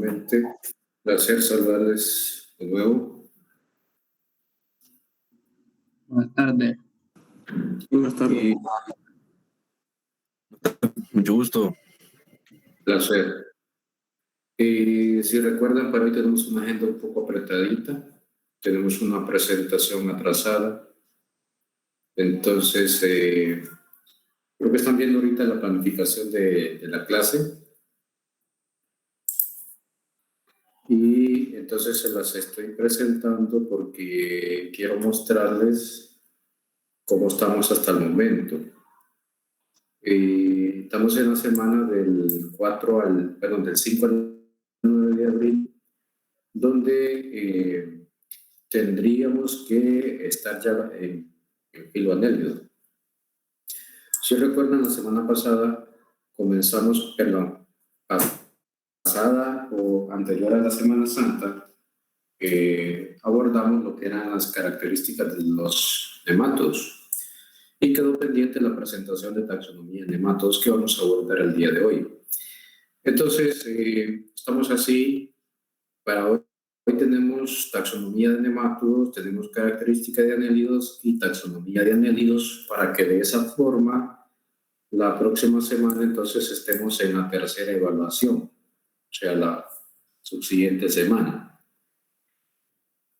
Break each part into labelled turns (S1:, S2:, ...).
S1: nuevamente. Placer saludarles de nuevo.
S2: Buenas tardes.
S3: Buenas tardes.
S4: Mucho gusto.
S1: Placer. Si recuerdan, para hoy tenemos una agenda un poco apretadita. Tenemos una presentación atrasada. Entonces, creo que están viendo ahorita la planificación de la clase. Y entonces se las estoy presentando porque quiero mostrarles cómo estamos hasta el momento. Estamos en la semana del 5 al 9 de abril, donde tendríamos que estar ya en filoanélido. Si recuerdan, la semana pasada comenzamos, pasada o anterior a la Semana Santa, abordamos lo que eran las características de los nematodos. Y quedó pendiente la presentación de taxonomía de nematodos que vamos a abordar el día de hoy. Entonces, estamos así para hoy. Hoy tenemos taxonomía de nematodos, tenemos características de anélidos y taxonomía de anélidos para que de esa forma la próxima semana entonces estemos en la tercera evaluación, o sea, la subsiguiente semana.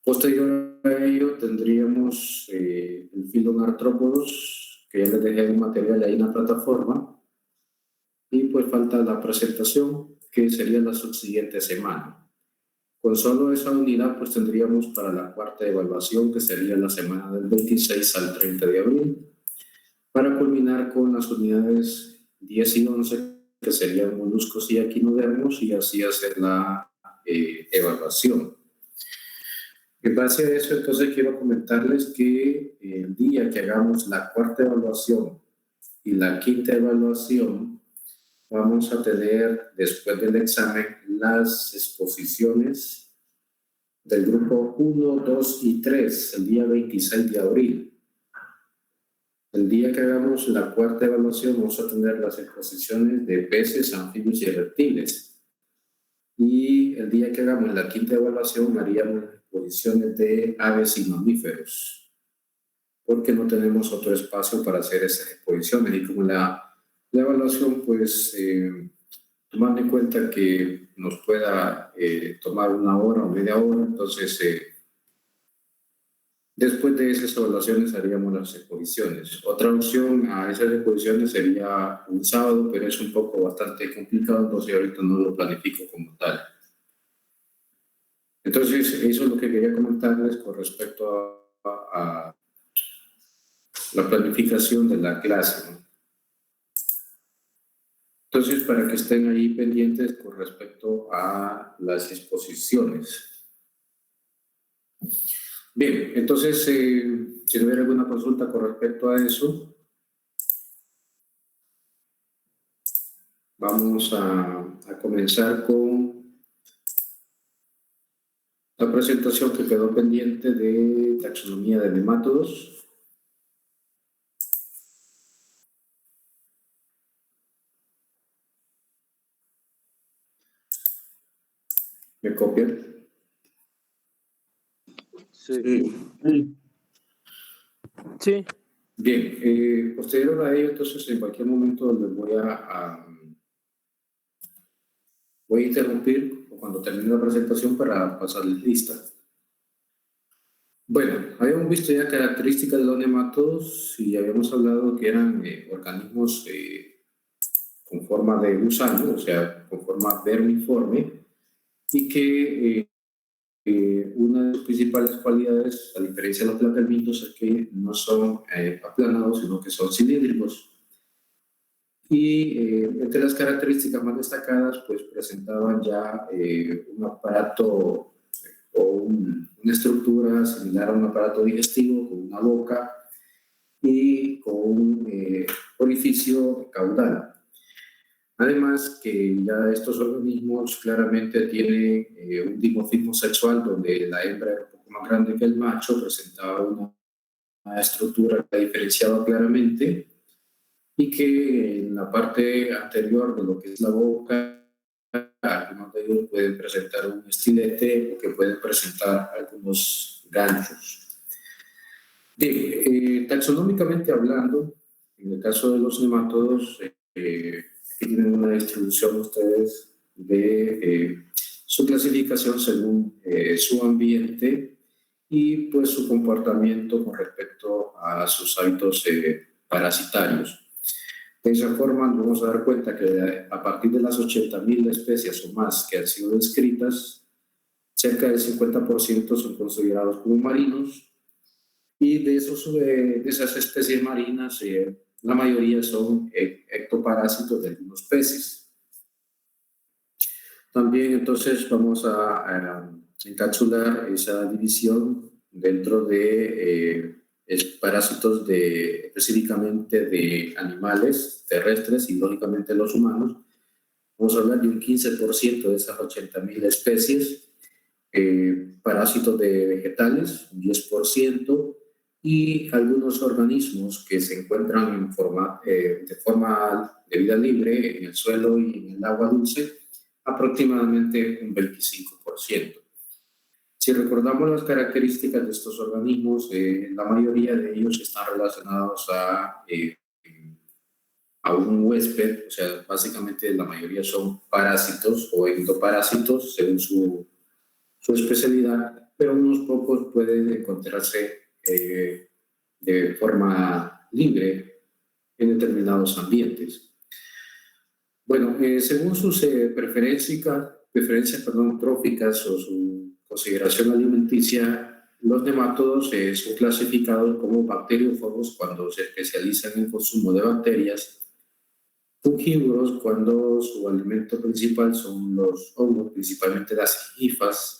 S1: Posterior a ello tendríamos el filo artrópodos, que ya les dejé un material ahí en la plataforma, y pues falta la presentación, que sería la subsiguiente semana. Con solo esa unidad pues tendríamos para la cuarta evaluación, que sería la semana del 26 al 30 de abril, para culminar con las unidades 10 y 11, que serían moluscos y equinodermos, y así hacer la evaluación. En base a eso, entonces quiero comentarles que el día que hagamos la cuarta evaluación y la quinta evaluación, vamos a tener, después del examen, las exposiciones del grupo 1, 2 y 3, el día 26 de abril. El día que hagamos la cuarta evaluación, vamos a tener las exposiciones de peces, anfibios y reptiles. Y el día que hagamos la quinta evaluación, haríamos exposiciones de aves y mamíferos, porque no tenemos otro espacio para hacer esas exposiciones. Y como la evaluación, pues, tomando en cuenta que nos pueda tomar una hora o media hora, entonces, después de esas evaluaciones haríamos las exposiciones. Otra opción a esas exposiciones sería un sábado, pero es un poco bastante complicado, entonces ahorita no lo planifico como tal. Entonces, eso es lo que quería comentarles con respecto a la planificación de la clase, ¿no? Entonces, para que estén ahí pendientes con respecto a las exposiciones. Bien, entonces, si no hubiera alguna consulta con respecto a eso, vamos a comenzar con la presentación que quedó pendiente de taxonomía de nematodos. ¿Me copian?
S3: Sí.
S2: Sí.
S1: Bien, posterior a ello, entonces en cualquier momento les voy a interrumpir cuando termine la presentación para pasarles lista. Bueno, habíamos visto ya características de los nematodos y habíamos hablado que eran organismos con forma de gusano, o sea, con forma vermiforme, y que una de sus principales cualidades, a diferencia de los platelmintos, es que no son aplanados, sino que son cilíndricos. Y entre las características más destacadas, pues presentaban ya un aparato o una estructura similar a un aparato digestivo, con una boca y con un orificio caudal. Además que ya estos organismos claramente tienen un dimorfismo sexual, donde la hembra era un poco más grande que el macho, presentaba una estructura que diferenciaba claramente, y que en la parte anterior de lo que es la boca, algunos de ellos pueden presentar un estilete o que pueden presentar algunos ganchos. Bien, taxonómicamente hablando, en el caso de los nemátodos, aquí tienen una distribución ustedes de su clasificación según su ambiente y pues su comportamiento con respecto a sus hábitos parasitarios. De esa forma nos vamos a dar cuenta que a partir de las 80.000 especies o más que han sido descritas, cerca del 50% son considerados como marinos y de esas especies marinas la mayoría son ectoparásitos de algunos peces. También entonces vamos a encapsular esa división dentro de parásitos específicamente de animales terrestres y lógicamente los humanos. Vamos a hablar de un 15% de esas 80.000 especies, parásitos de vegetales, un 10%, y algunos organismos que se encuentran de forma de vida libre en el suelo y en el agua dulce, aproximadamente un 25%. Si recordamos las características de estos organismos, la mayoría de ellos están relacionados a un huésped, o sea, básicamente la mayoría son parásitos o endoparásitos según su especialidad, pero unos pocos pueden encontrarse de forma libre en determinados ambientes. Bueno, según sus preferencias tróficas o su consideración alimenticia, los nemátodos son clasificados como bacteriófagos cuando se especializan en el consumo de bacterias, fungívoros cuando su alimento principal son los hongos, principalmente las hifas,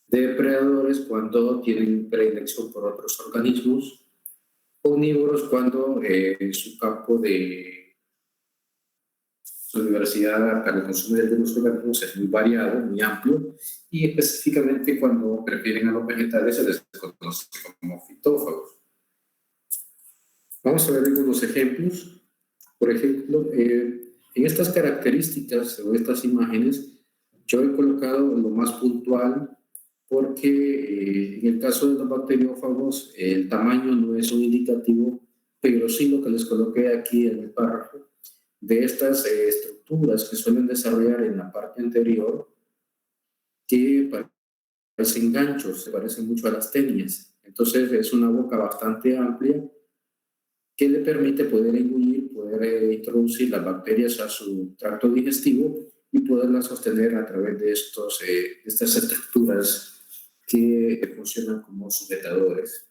S1: depredadores cuando tienen predilección por otros organismos, omnívoros cuando su campo de su diversidad para el consumo de algunos organismos es muy variado, muy amplio, y específicamente cuando prefieren a los vegetales se les conoce como fitófagos. Vamos a ver algunos ejemplos. Por ejemplo, en estas características o estas imágenes, yo he colocado lo más puntual porque en el caso de los bacteriófagos el tamaño no es un indicativo, pero sí lo que les coloqué aquí en el párrafo de estas estructuras que suelen desarrollar en la parte anterior que parecen ganchos, se parecen mucho a las tenias. Entonces es una boca bastante amplia que le permite poder engullir, poder introducir las bacterias a su tracto digestivo y poderlas sostener a través de estas estructuras que funcionan como sujetadores.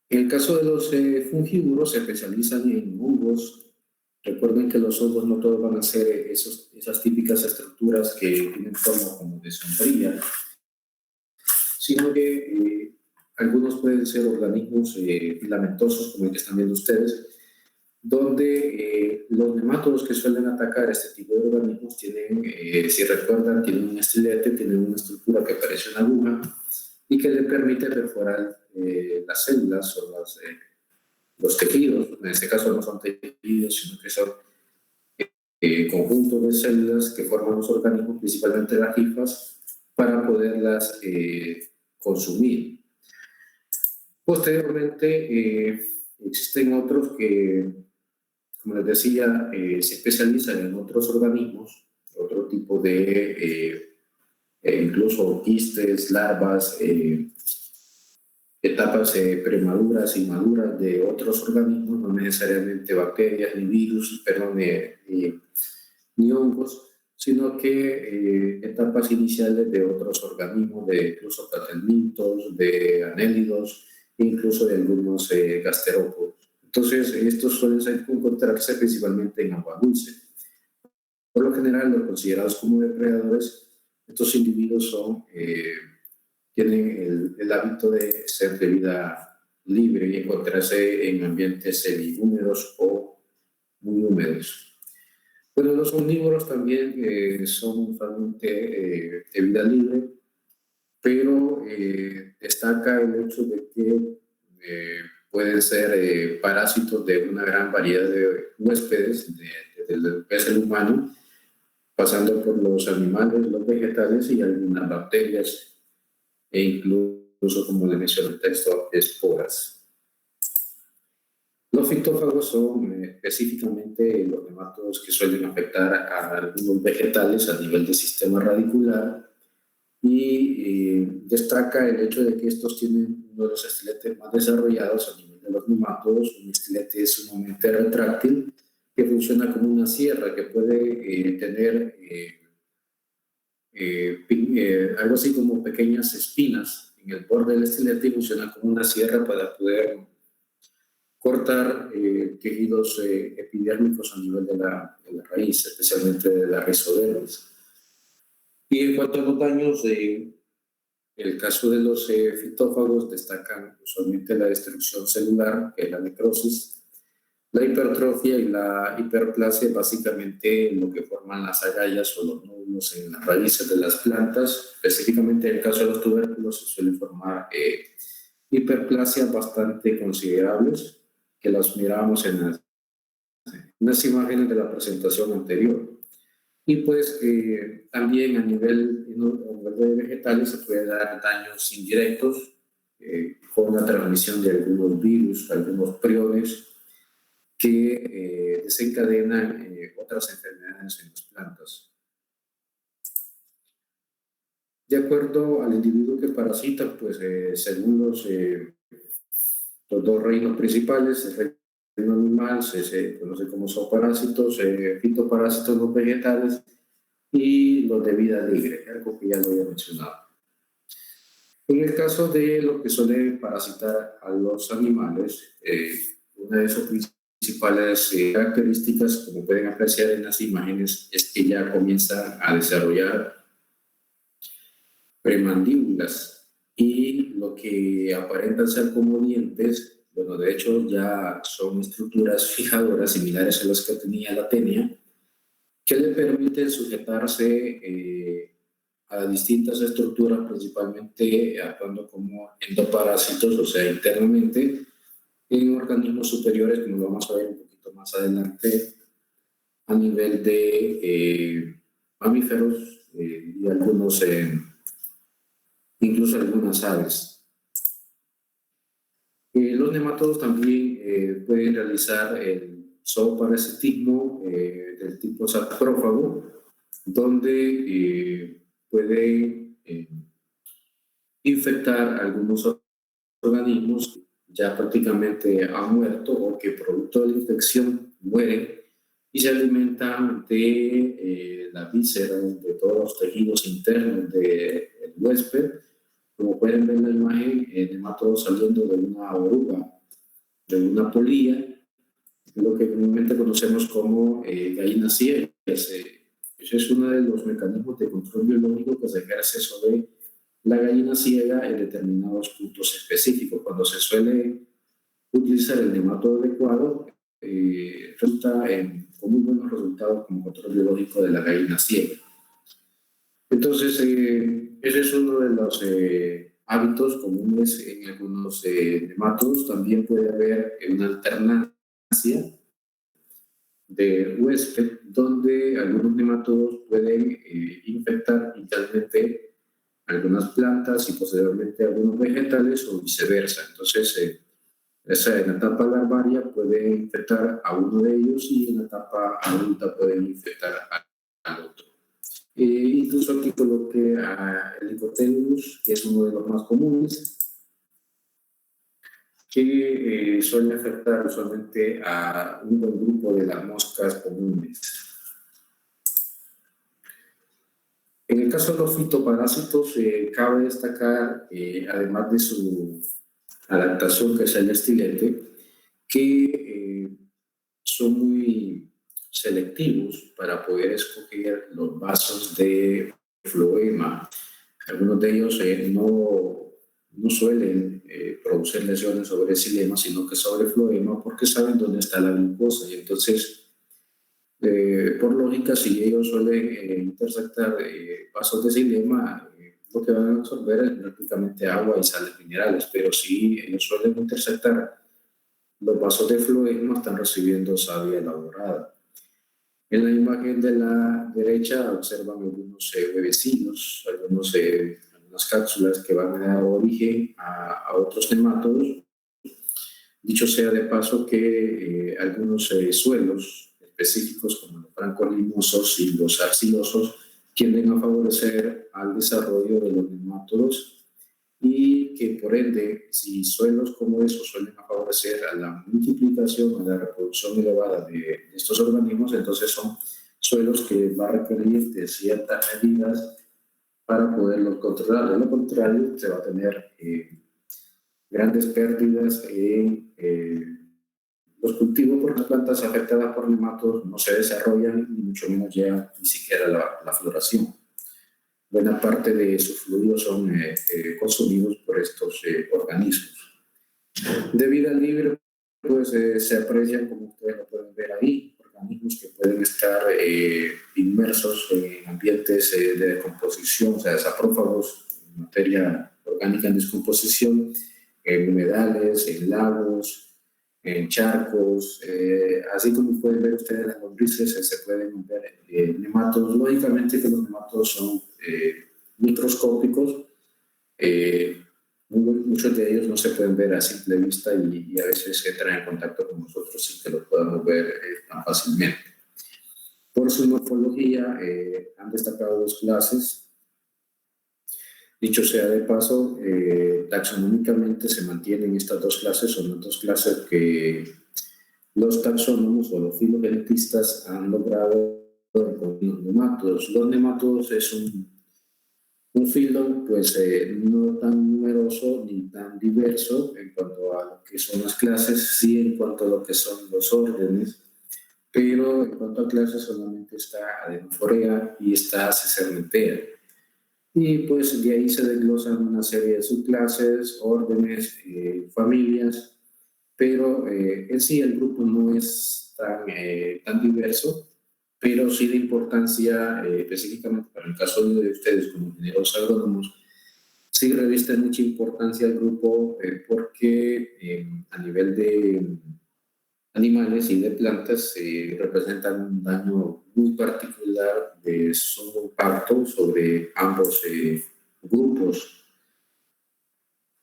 S1: En el caso de los fungívoros, se especializan en hongos. Recuerden que los hongos no todos van a ser esas típicas estructuras que tienen forma como de sombrilla, sino que algunos pueden ser organismos filamentosos, como el que están viendo ustedes, donde los nemátodos que suelen atacar este tipo de organismos tienen, si recuerdan, tienen un estilete, tienen una estructura que parece una aguja y que le permite perforar las células o los tejidos. En este caso no son tejidos, sino que son conjuntos de células que forman los organismos, principalmente las hifas, para poderlas consumir. Posteriormente, existen otros que, como les decía, se especializan en otros organismos, otro tipo de, incluso quistes, larvas, etapas premaduras y maduras de otros organismos, no necesariamente bacterias, ni virus, perdón, ni hongos, sino que etapas iniciales de otros organismos, de incluso platelmintos, de anélidos, incluso de algunos gasterópodos. Entonces, estos suelen encontrarse principalmente en agua dulce. Por lo general, los considerados como depredadores, estos individuos tienen el hábito de ser de vida libre y encontrarse en ambientes semihúmedos o muy húmedos. Bueno, los omnívoros también son usualmente de vida libre, pero destaca el hecho de que pueden ser parásitos de una gran variedad de huéspedes, desde el pez humano pasando por los animales, los vegetales y algunas bacterias, e incluso, como le mencioné el texto, esporas. Los fitófagos son específicamente los nematodos que suelen afectar a algunos vegetales a nivel del sistema radicular, y destaca el hecho de que estos tienen uno de los estiletes más desarrollados a nivel de los nematodos, un estilete sumamente retráctil que funciona como una sierra, que puede tener algo así como pequeñas espinas en el borde del estilete, y funciona como una sierra para poder cortar tejidos epidérmicos a nivel de la raíz, especialmente de la rizodermis. Y en cuanto a los daños, el caso de los fitófagos destacan usualmente la destrucción celular, que es la necrosis, la hipertrofia y la hiperplasia, básicamente lo que forman las agallas o los nódulos en las raíces de las plantas. Específicamente en el caso de los tubérculos se suelen formar hiperplasias bastante considerables, que las mirábamos en las imágenes de la presentación anterior. Y pues también a nivel de vegetales se puede dar daños indirectos con la transmisión de algunos virus, algunos priones que desencadenan otras enfermedades en las plantas. De acuerdo al individuo que parasita, pues según los dos reinos principales, el reino animal se conoce como zooparásitos, fitoparásitos los vegetales y los de vida libre, algo que ya lo había mencionado. En el caso de lo que suele parasitar a los animales, una de sus principales características, como pueden apreciar en las imágenes, es que ya comienza a desarrollar premandíbulas, y lo que aparentan ser como dientes, bueno, de hecho ya son estructuras fijadoras similares a las que tenía la tenia, que le permiten sujetarse a distintas estructuras, principalmente actuando como endoparásitos, o sea, internamente, en organismos superiores, como lo vamos a ver un poquito más adelante, a nivel de mamíferos y algunos, incluso algunas aves. Los nematodos también pueden realizar el zooparasitismo del tipo saprófago, donde pueden infectar algunos organismos ya prácticamente han muerto o que producto de la infección mueren, y se alimentan de las vísceras, de todos los tejidos internos del huésped. Como pueden ver en la imagen, nematodos saliendo de una oruga, de una polilla, lo que comúnmente conocemos como gallina ciega. Ese es uno de los mecanismos de control biológico que se ejerce sobre la gallina ciega en determinados puntos específicos. Cuando se suele utilizar el nematodo adecuado, resulta con muy buenos resultados como control biológico de la gallina ciega. Entonces, ese es uno de los hábitos comunes en algunos nematodos. También puede haber una alternancia de huésped, donde algunos nematodos pueden infectar inicialmente algunas plantas y posteriormente algunos vegetales, o viceversa. Entonces, en la etapa larvaria puede infectar a uno de ellos, y en la etapa adulta pueden infectar al otro. Incluso aquí coloqué a Helicobacterus, que es uno de los más comunes, que suele afectar usualmente a un buen grupo de las moscas comunes. En el caso de los fitoparásitos, cabe destacar, además de su adaptación, que es el estilete, que son muy selectivos para poder escoger los vasos de floema. Algunos de ellos no suelen producir lesiones sobre xilema, sino que sobre floema, porque saben dónde está la glucosa, y entonces, por lógica, si ellos suelen intersectar vasos de xilema, lo que van a absorber es prácticamente agua y sales minerales, pero si ellos suelen intersectar los vasos de floema, están recibiendo savia elaborada. En la imagen de la derecha observan algunos huevecillos, algunas cápsulas que van a dar origen a otros nemátodos. Dicho sea de paso que algunos suelos específicos como los francolimosos y los arcilosos tienden a favorecer al desarrollo de los nemátodos y que por ende, si suelos como esos suelen favorecer a la multiplicación, a la reproducción elevada de estos organismos, entonces son suelos que va a requerir de ciertas medidas para poderlos controlar. De lo contrario, se va a tener grandes pérdidas en los cultivos, porque las plantas afectadas por nematodos no se desarrollan ni mucho menos llegan ni siquiera a la floración. Buena parte de sus fluidos son consumidos por estos organismos. De vida libre, pues se aprecian, como ustedes lo pueden ver ahí, organismos que pueden estar inmersos en ambientes de descomposición, o sea, saprófagos, materia orgánica en descomposición, en humedales, en lagos, en charcos, así como pueden ver ustedes las lombrices, se pueden ver nematodos. Lógicamente que los nematodos son microscópicos, muchos de ellos no se pueden ver a simple vista y a veces entran en contacto con nosotros sin que los podamos ver tan fácilmente. Por su morfología han destacado dos clases. Dicho sea de paso, taxonómicamente se mantienen estas dos clases, son las dos clases que los taxónomos o los filogenetistas han logrado con los nemátodos. Los nemátodos es un filo pues no tan numeroso ni tan diverso en cuanto a lo que son las clases, sí en cuanto a lo que son los órdenes, pero en cuanto a clases solamente está Adenophorea y está Caesermentea. Y pues de ahí se desglosan una serie de subclases, órdenes, familias, pero en sí el grupo no es tan diverso, pero sí de importancia, específicamente para el caso de ustedes como ingenieros agrónomos, sí reviste mucha importancia el grupo porque a nivel de animales y de plantas representan un daño muy particular de su impacto sobre ambos grupos.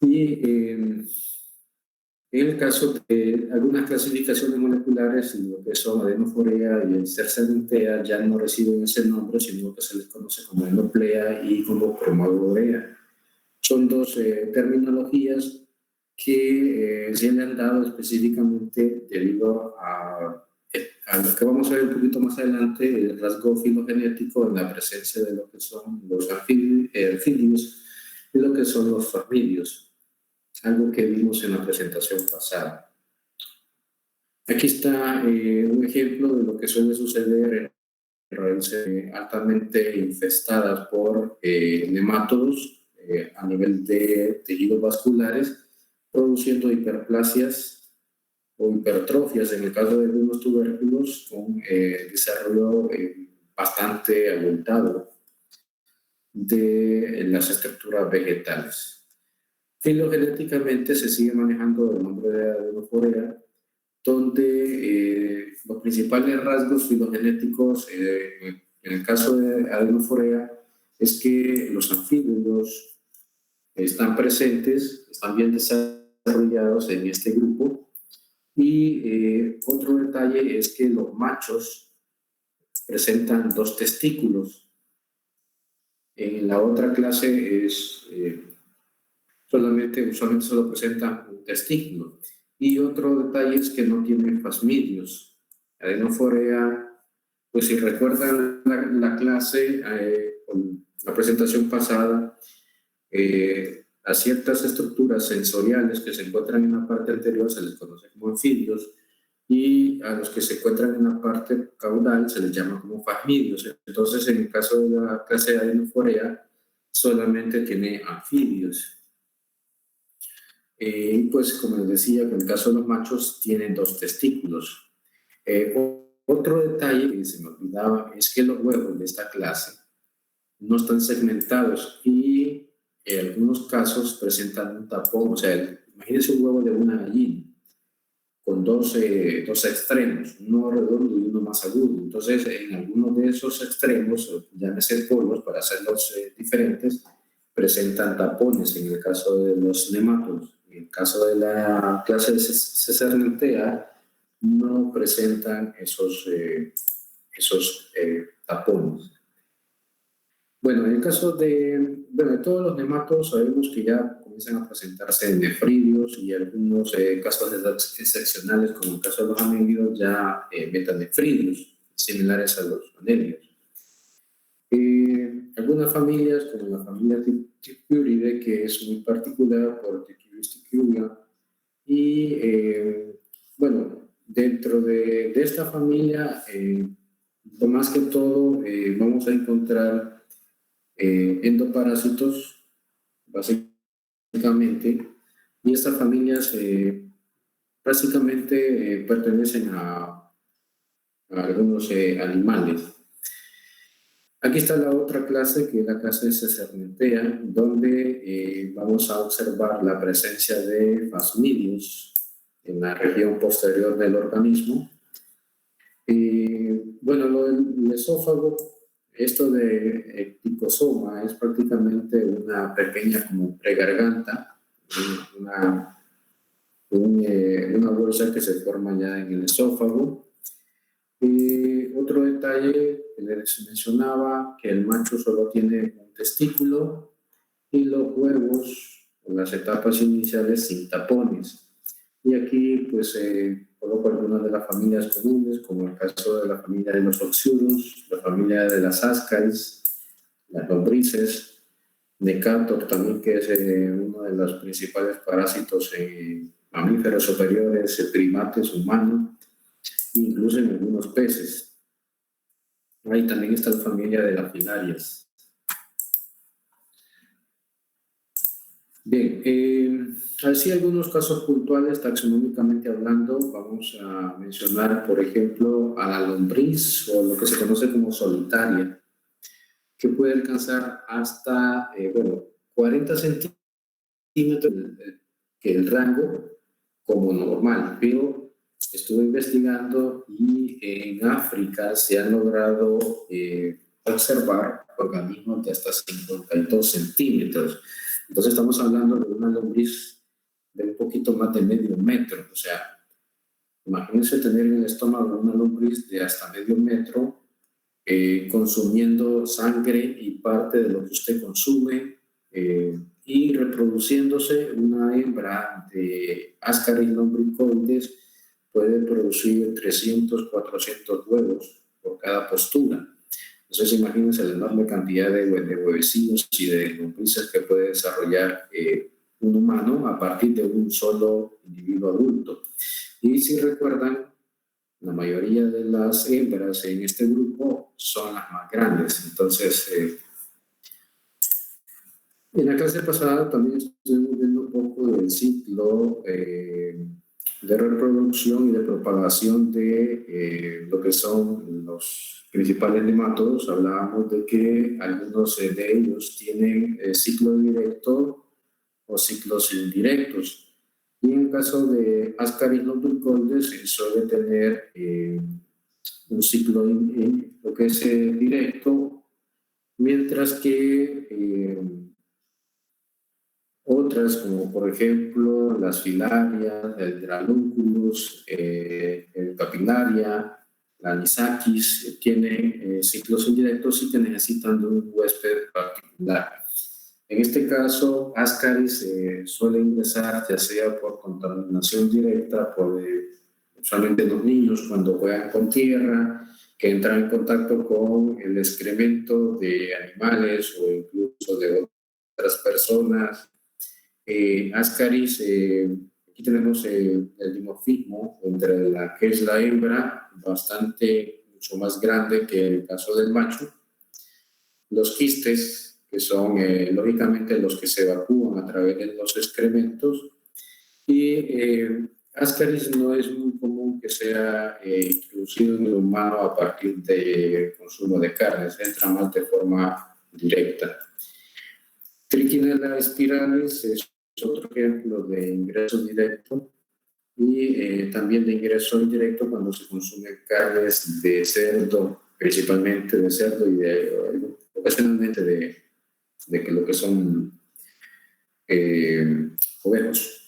S1: Y en el caso de algunas clasificaciones moleculares, lo que son Adenophorea y el Caesermentea ya no reciben ese nombre, sino que se les conoce como Adenopleia y como Chromagorea. Son dos terminologías que se le han dado específicamente debido a lo que vamos a ver un poquito más adelante, el rasgo filogenético en la presencia de lo que son los anfibios y lo que son los familios, algo que vimos en la presentación pasada. Aquí está un ejemplo de lo que suele suceder en raíces altamente infestadas por nemátodos a nivel de tejidos vasculares, produciendo hiperplasias o hipertrofias en el caso de algunos tubérculos con desarrollo bastante abultado de las estructuras vegetales. Filogenéticamente se sigue manejando el nombre de Adenophorea, donde los principales rasgos filogenéticos en el caso de Adenophorea es que los anfibios están presentes, están bien desarrollados en este grupo. Y otro detalle es que los machos presentan dos testículos. En la otra clase es usualmente solo presentan un testículo. Y otro detalle es que no tienen plasmidios. Adenophorea, pues si recuerdan la clase, la presentación pasada, a ciertas estructuras sensoriales que se encuentran en la parte anterior se les conoce como anfibios y a los que se encuentran en la parte caudal se les llama como plasmidios. Entonces, en el caso de la clase de Adenophorea, solamente tiene anfibios. Y pues, como les decía, en el caso de los machos tienen dos testículos. Otro detalle que se me olvidaba es que los huevos de esta clase no están segmentados y en algunos casos presentan un tapón. O sea, imagínense un huevo de una gallina. con dos extremos, uno redondo y uno más agudo. Entonces, en algunos de esos extremos, llámese polos, para hacerlos diferentes, presentan tapones en el caso de los nematodos. En el caso de la clase de Caesalorhabditia, no presentan esos tapones. Bueno, en el caso de todos los nematodos sabemos que ya comienzan a presentarse nefridios y algunos casos excepcionales, como el caso de los anélidos, ya metanefridios, similares a los anélidos. Algunas familias, como la familia Tichiuridae, que es muy particular por Tichiuridae tichiuria, y dentro de esta familia, más que todo, vamos a encontrar endoparásitos, básicamente, y estas familias básicamente pertenecen a algunos animales. Aquí está la otra clase, que es la clase de Caesalorhabditia, donde vamos a observar la presencia de plasmidios en la región posterior del organismo. Lo del esófago, esto de ectosoma es prácticamente una pequeña como pregarganta, una bolsa que se forma ya en el esófago. Otro detalle que les mencionaba, que el macho solo tiene un testículo y los huevos, o las etapas iniciales, sin tapones. Y aquí pues coloco algunas de las familias comunes, como el caso de la familia de los oxyurus, la familia de las ascaris, las lombrices, Necator también, que es uno de los principales parásitos en mamíferos superiores, primates, humanos, incluso en algunos peces. Ahí también está la familia de las filarias. Bien, así algunos casos puntuales taxonómicamente hablando, vamos a mencionar, por ejemplo, a la lombriz, o lo que se conoce como solitaria, que puede alcanzar hasta 40 centímetros, que el rango como normal, pero estuve investigando y en África se han logrado observar organismos de hasta 52 centímetros. Entonces estamos hablando de una lombriz de un poquito más de medio metro. O sea, imagínense tener en el estómago una lombriz de hasta medio metro, consumiendo sangre y parte de lo que usted consume, y reproduciéndose. Una hembra de Ascaris lumbricoides puede producir 300, 400 huevos por cada postura. Entonces imagínense la enorme cantidad de huevecillos y de lombrices que puede desarrollar un humano a partir de un solo individuo adulto. Y si recuerdan, la mayoría de las hembras en este grupo son las más grandes. Entonces, en la clase pasada también estuvimos viendo un poco del ciclo de reproducción y de propagación de lo que son los principales nematodos. Hablábamos de que algunos de ellos tienen ciclo directo o ciclos indirectos. Y en el caso de Ascaris lumbricoides se suele tener un ciclo lo que es directo, mientras que otras, como por ejemplo las filarias, el Dralunculus, el Papillaria, la Anisakis, tienen ciclos indirectos y que necesitan de un huésped particular. En este caso, Ascaris suele ingresar ya sea por contaminación directa, usualmente los niños cuando juegan con tierra, que entran en contacto con el excremento de animales o incluso de otras personas. Ascaris, aquí tenemos el dimorfismo entre la que es la hembra, mucho más grande que el caso del macho. Los quistes, que son lógicamente los que se evacúan a través de los excrementos, y Ascaris no es muy común que sea introducido en el humano a partir del consumo de carnes, entra más de forma directa. Trichinella spiralis es otro ejemplo de ingreso directo. y también de ingreso indirecto cuando se consumen carnes de cerdo, principalmente de cerdo y ocasionalmente de lo que son ovejos.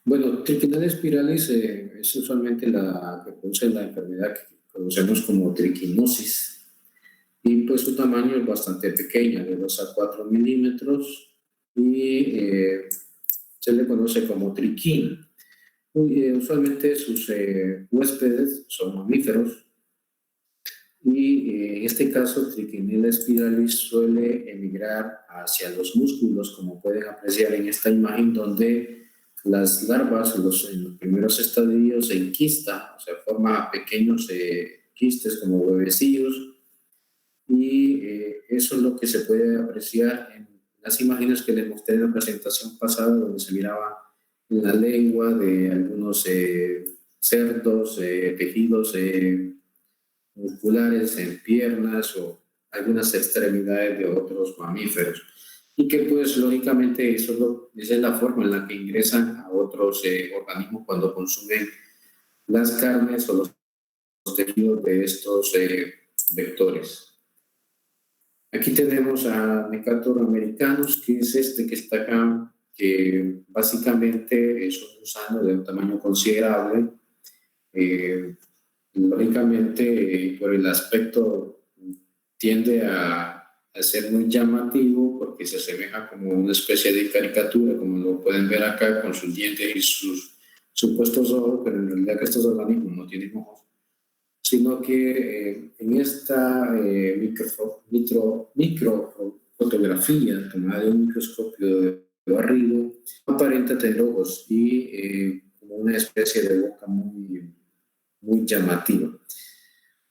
S1: Bueno, triquinella spiralis es usualmente la que produce la enfermedad que conocemos como triquinosis, y pues su tamaño es bastante pequeño, de 2 a 4 milímetros, y se le conoce como triquín. Usualmente sus huéspedes son mamíferos, y en este caso Trichinella spiralis suele emigrar hacia los músculos, como pueden apreciar en esta imagen, donde las larvas en los primeros estadios se enquista, o sea, forma pequeños quistes como huevecillos, y eso es lo que se puede apreciar en las imágenes que les mostré en la presentación pasada, donde se miraba en la lengua de algunos cerdos, tejidos musculares en piernas o algunas extremidades de otros mamíferos. Y que pues lógicamente esa es la forma en la que ingresan a otros organismos cuando consumen las carnes o los tejidos de estos vectores. Aquí tenemos a Necator americanus, que es este que está acá, que básicamente es un gusano de un tamaño considerable. Lógicamente, por el aspecto, tiende a ser muy llamativo porque se asemeja como una especie de caricatura, como lo pueden ver acá, con sus dientes y sus supuestos ojos, pero en realidad que estos organismos no tienen ojos, sino que en esta microfotografía tomada de un microscopio de barrido, aparenta tener ojos y como una especie de boca muy llamativa.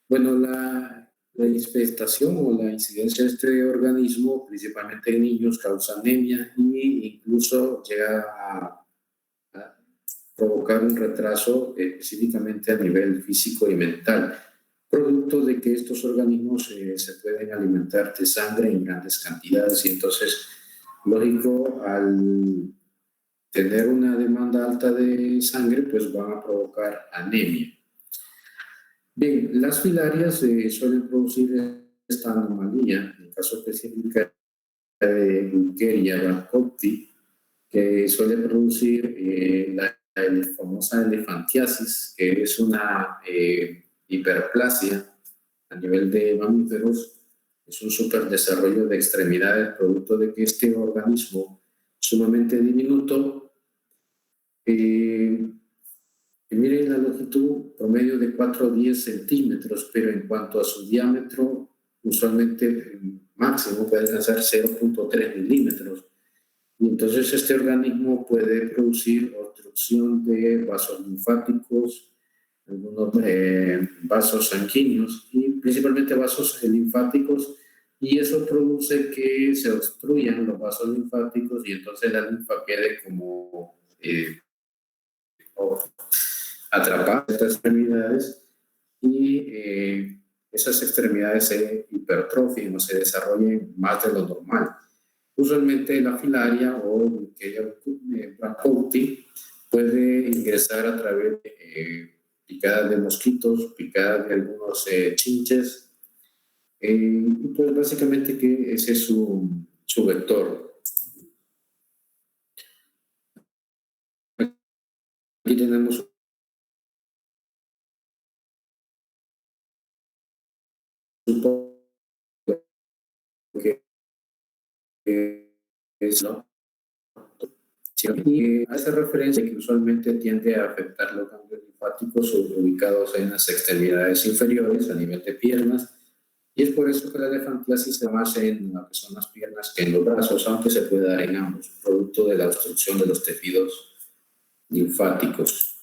S1: Bueno, la infestación o la incidencia de este organismo, principalmente en niños, causa anemia e incluso llega a provocar un retraso específicamente a nivel físico y mental, producto de que estos organismos se pueden alimentar de sangre en grandes cantidades, y entonces, lógico, al tener una demanda alta de sangre, pues van a provocar anemia. Bien, las filarias suelen producir esta anomalía, en el caso específico de Bulgaria Barcopti, que suele producir la famosa elefantiasis, que es una hiperplasia a nivel de mamíferos. Es un superdesarrollo de extremidades, producto de que este organismo sumamente diminuto, miren la longitud promedio de 4 a 10 centímetros, pero en cuanto a su diámetro, usualmente máximo puede alcanzar 0.3 milímetros. Y entonces este organismo puede producir obstrucción de vasos linfáticos, algunos vasos sanguíneos y principalmente vasos linfáticos, y eso produce que se obstruyan los vasos linfáticos y entonces la linfa quede como atrapada en estas extremidades, y esas extremidades se hipertrofien o se desarrollen más de lo normal. Usualmente la filaria o Burkitt puede ingresar a través de picadas de mosquitos, picadas de algunos chinches, y pues básicamente que ese es su vector. Aquí tenemos que es, ¿no? Y hace referencia que usualmente tiende a afectar los ganglios linfáticos ubicados en las extremidades inferiores a nivel de piernas, y es por eso que la elefantiasis se da más en lo que son las piernas que en los brazos, aunque se puede dar en ambos, producto de la obstrucción de los tejidos linfáticos.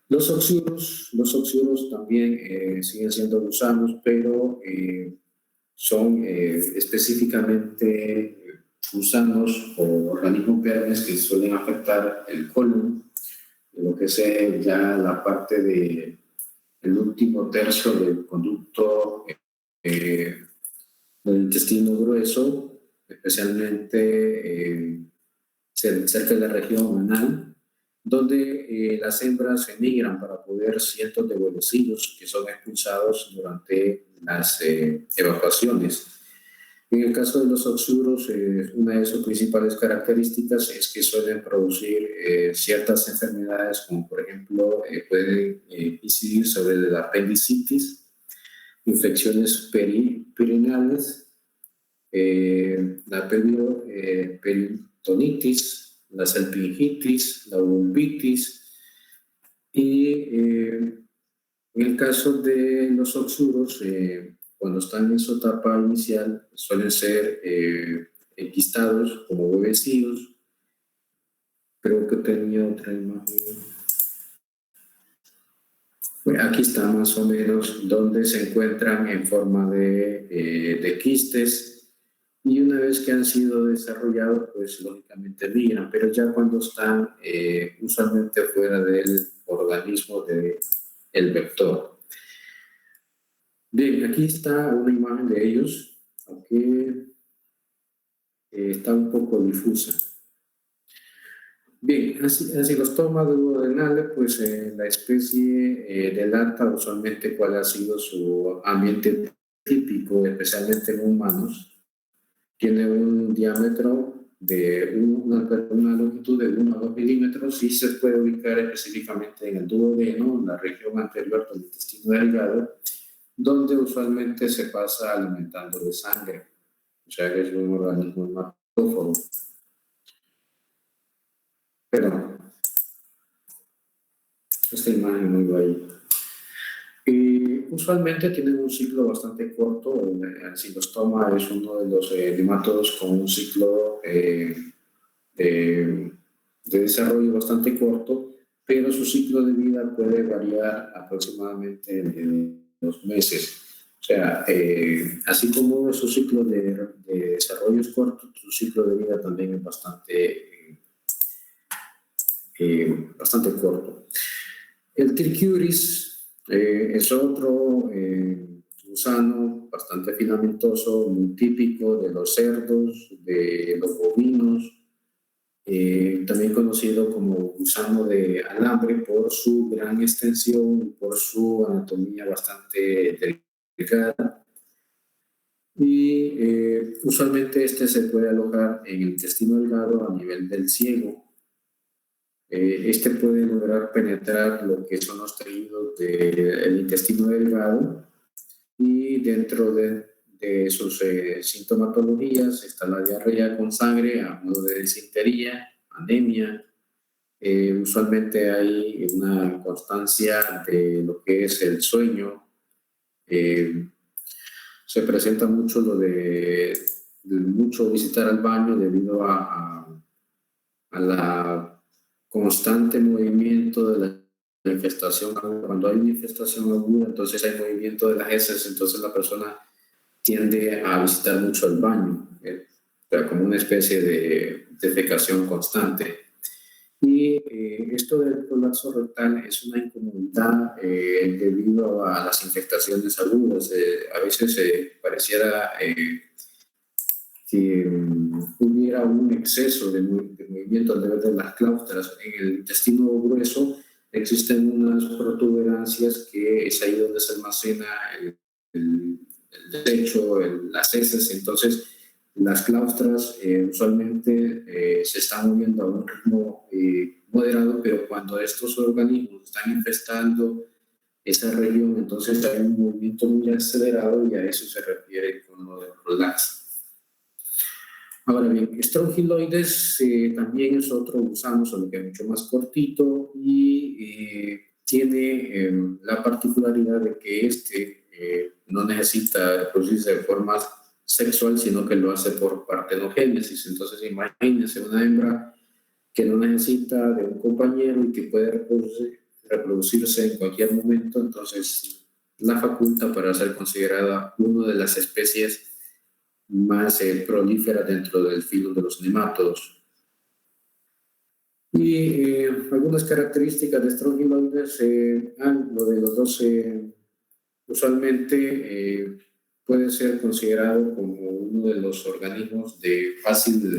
S1: Los oxiuros también siguen siendo gusanos, pero son específicamente gusanos o organismos verdes que suelen afectar el colon, lo que es ya la parte del último tercio del conducto del intestino grueso, especialmente cerca de la región anal, donde las hembras emigran para poder cientos de huevecillos que son expulsados durante las evacuaciones. En el caso de los oxuros, una de sus principales características es que suelen producir ciertas enfermedades, como por ejemplo pueden incidir sobre la apendicitis, infecciones perineales, la peritonitis, la salpingitis, la vulvitis y en el caso de los oxuros, cuando están en su etapa inicial, suelen ser enquistados como huevecillos. Creo que tenía otra imagen. Bueno, aquí está más o menos donde se encuentran en forma de quistes, y una vez que han sido desarrollados, pues lógicamente migran, pero ya cuando están usualmente fuera del organismo del vector. Bien, aquí está una imagen de ellos, aunque está un poco difusa. Bien, así los toma duodenales, pues la especie delata usualmente cuál ha sido su ambiente típico, especialmente en humanos. Tiene un diámetro de una longitud de 1 a 2 milímetros y se puede ubicar específicamente en el duodeno, en la región anterior del intestino delgado, donde usualmente se pasa alimentando de sangre, o sea que es un organismo hematófago. Pero esta imagen no iba ahí. Usualmente tienen un ciclo bastante corto. El citostoma es uno de los nemátodos con un ciclo de desarrollo bastante corto, pero su ciclo de vida puede variar aproximadamente en 2 meses. O sea, así como su ciclo de desarrollo es corto, su ciclo de vida también es bastante corto. El Trichuris es otro gusano bastante filamentoso, muy típico de los cerdos, de los bovinos, también conocido como gusano de alambre por su gran extensión y por su anatomía bastante delicada. Y usualmente este se puede alojar en el intestino delgado a nivel del ciego. Este puede lograr penetrar lo que son los tejidos del intestino delgado, y dentro de sus sintomatologías está la diarrea con sangre a modo de disentería, anemia. Usualmente hay una constancia de lo que es el sueño. Se presenta mucho lo de mucho visitar al baño debido a la constante movimiento de la infestación. Cuando hay una infestación aguda, entonces hay movimiento de las heces, entonces la persona tiende a visitar mucho el baño, o sea, como una especie de defecación constante. Y esto del colapso rectal es una incomodidad debido a las infestaciones agudas. A veces pareciera que hubiera un exceso de movimiento al nivel de las claustras. En el intestino grueso existen unas protuberancias que es ahí donde se almacena el desecho, las heces. Entonces las claustras usualmente se están moviendo a un ritmo moderado, pero cuando estos organismos están infestando esa región, entonces hay un movimiento muy acelerado, y a eso se refiere con lo de prolapso. Ahora bien, Strongyloides también es otro gusano, solo que es mucho más cortito, y tiene la particularidad de que no necesita reproducirse de forma sexual, sino que lo hace por partenogénesis. Entonces, imagínense una hembra que no necesita de un compañero y que puede reproducirse en cualquier momento, entonces la faculta para ser considerada una de las especies más prolífera dentro del filo de los nemátodos. Y algunas características de Strongyloides, lo de los dos, usualmente puede ser considerado como uno de los organismos de fácil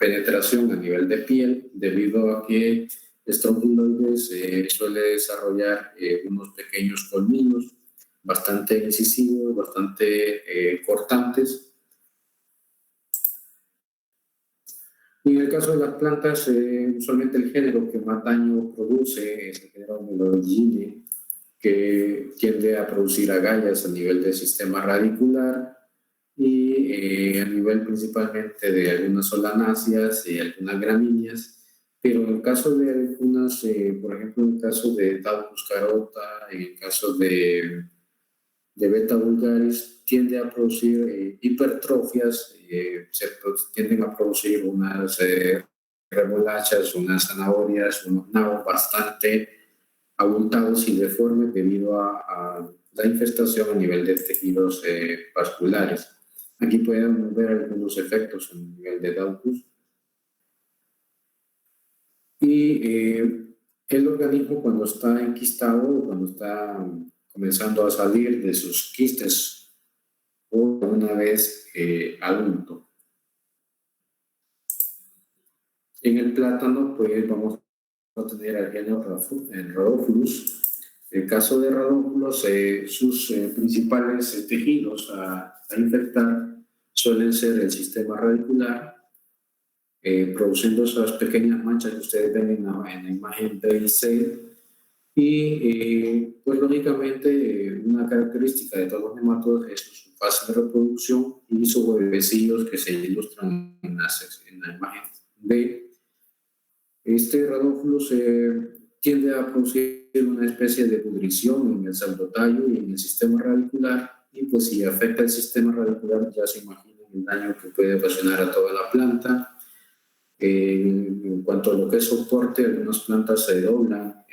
S1: penetración a nivel de piel, debido a que Strongyloides suele desarrollar unos pequeños colmillos bastante incisivos, bastante cortantes. Y en el caso de las plantas, usualmente el género que más daño produce es el género Melodyne, que tiende a producir agallas a nivel del sistema radicular y a nivel principalmente de algunas solanáceas y algunas gramíneas. Pero en el caso de algunas, por ejemplo, en el caso de Daucus carota, en el caso de Beta vulgaris, tiende a producir hipertrofias, tienden a producir unas remolachas, unas zanahorias, unos nabos bastante abultados y deformes debido a la infestación a nivel de tejidos vasculares. Aquí podemos ver algunos efectos a nivel de Daucus. Y el organismo, cuando está enquistado, cuando está comenzando a salir de sus quistes o una vez adulto. En el plátano, pues vamos a tener al género Rhodophyllus. En el caso de Rhodophyllus, sus principales tejidos a infectar suelen ser el sistema radicular, produciendo esas pequeñas manchas que ustedes ven en la imagen 3C. Y pues lógicamente una característica de todos los nematodos es su fase de reproducción y sus huevecillos que se ilustran en la imagen B. Este Rhodophyllus tiende a producir una especie de pudrición en el pseudotallo y en el sistema radicular, y pues si afecta el sistema radicular ya se imaginan el daño que puede ocasionar a toda la planta. En cuanto a lo que es soporte, algunas plantas se doblan.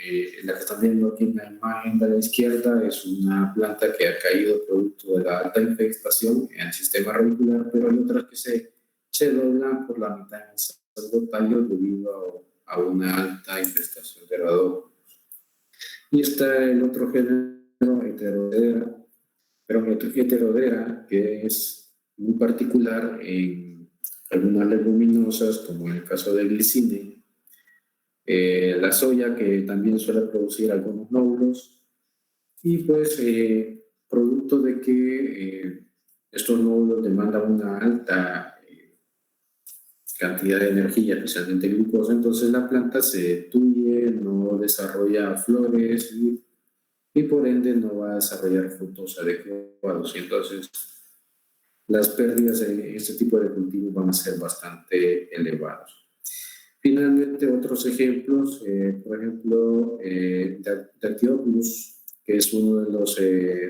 S1: La que están viendo aquí en la imagen de la izquierda es una planta que ha caído producto de la alta infestación en el sistema radicular, pero hay otras que se doblan por la mitad en el pseudotallo debido a una alta infestación de Rhodophyllus. Y está el otro género, Heterodera, que es muy particular en algunas leguminosas, como en el caso del glicine, la soya, que también suele producir algunos nódulos, y pues producto de que estos nódulos demandan una alta cantidad de energía, especialmente glucosa, entonces la planta se tuye, no desarrolla flores y por ende no va a desarrollar frutos adecuados, y entonces las pérdidas en este tipo de cultivos van a ser bastante elevados. Finalmente, otros ejemplos, por ejemplo, Dactyloculus, que es uno de los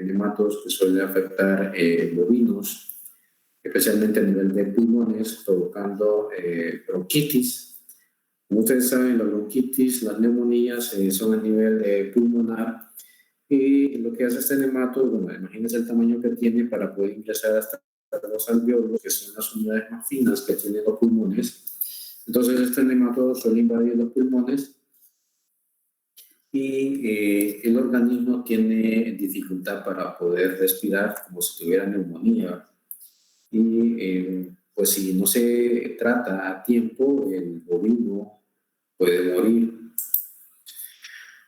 S1: nematodos que suele afectar bovinos, especialmente a nivel de pulmones, provocando bronquitis. Como ustedes saben, la bronquitis, las neumonías son a nivel pulmonar, y lo que hace este nematodo, bueno, imagínense el tamaño que tiene para poder ingresar hasta los alveolos, que son las unidades más finas que tienen los pulmones. Entonces este nematodo suele invadir los pulmones y el organismo tiene dificultad para poder respirar, como si tuviera neumonía. Y pues si no se trata a tiempo, el bovino puede morir.